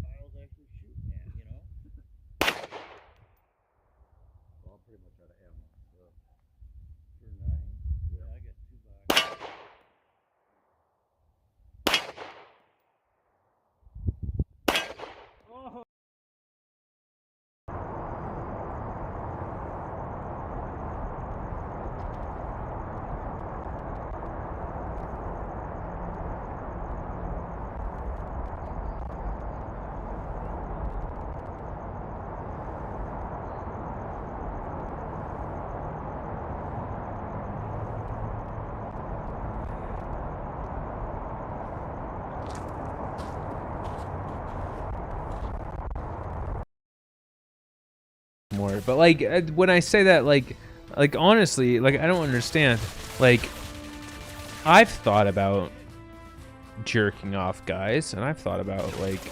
Kyle's actually shooting at, Well, I'm pretty much out of ammo. So. For 9? Yeah, I got 2 boxes. Oh. More, but like when I say that, like honestly, like I don't understand. Like I've thought about jerking off guys, and I've thought about like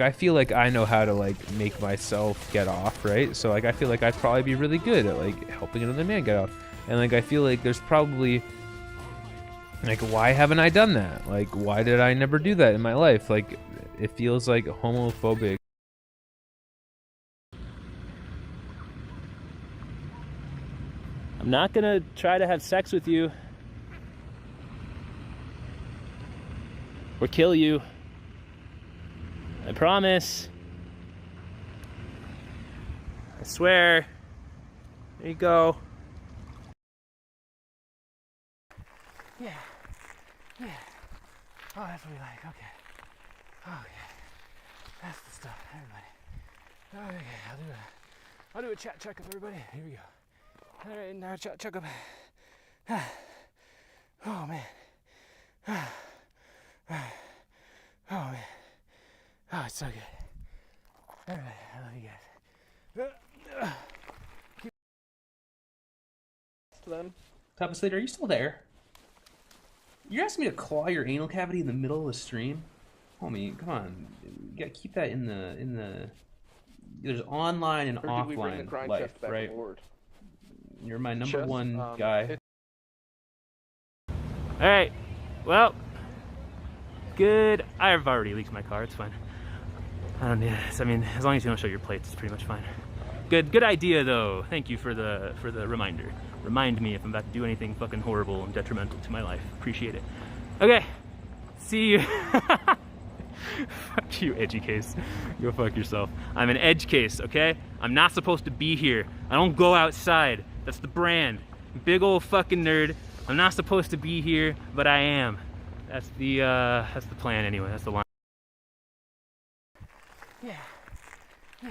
I feel like I know how to like make myself get off, right? So like I feel like I'd probably be really good at like helping another man get off, and like I feel like there's probably like, why haven't I done that? Like, why did I never do that in my life? Like, it feels like homophobic. I'm not gonna try to have sex with you or kill you. I promise. I swear. There you go. Yeah. Oh, that's what we like. Okay. That's the stuff, everybody. Okay, I'll do a chat checkup, everybody. Here we go. All right, now checkup. Oh man. Oh man. Oh, it's so good. All right, I love you guys. Papa Slater, are you still there? You're asking me to claw your anal cavity in the middle of the stream? Homie, come on. You gotta keep that in the. There's online and offline life, right? You're my number one guy. All right. Well, good. I've already leaked my car. It's fine. I don't need it. I mean, as long as you don't show your plates, it's pretty much fine. Good idea though. Thank you for the reminder. Remind me if I'm about to do anything fucking horrible and detrimental to my life. Appreciate it. Okay. See you. Fuck you, edgy case. Go fuck yourself. I'm an edge case, okay? I'm not supposed to be here. I don't go outside. That's the brand. Big old fucking nerd. I'm not supposed to be here, but I am. That's the plan anyway. That's the line. Yeah. Yeah.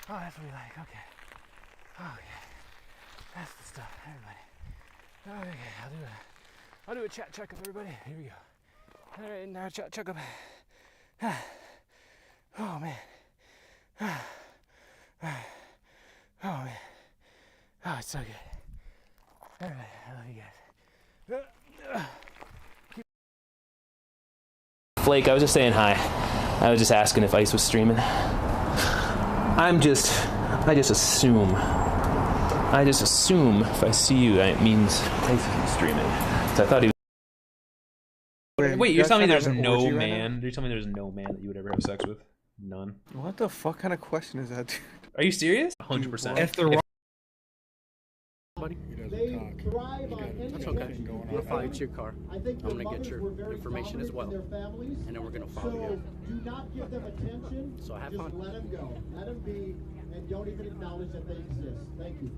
Oh, that's what we like. Okay. Okay. That's the stuff, everybody. Okay, I'll do a chat checkup, everybody. Here we go. All right, now chat checkup. Oh man. Oh man. Oh, it's so good. All right, I love you guys. Flake, I was just saying hi. I was just asking if Ice was streaming. I just assume if I see you, that means Ice is streaming. So I thought he was. Wait, you're telling me there's no man? You're telling me there's no man that you would ever have sex with? None. What the fuck kind of question is that, dude? Are you serious? 100%. If they're wrong. Buddy? They thrive on anything. That's okay. We'll follow you to your car. I'm going to get your information as well. And then we're going to follow you. So do not give them attention. So have Just fun. let them go. Let them be, and don't even acknowledge that they exist. Thank you.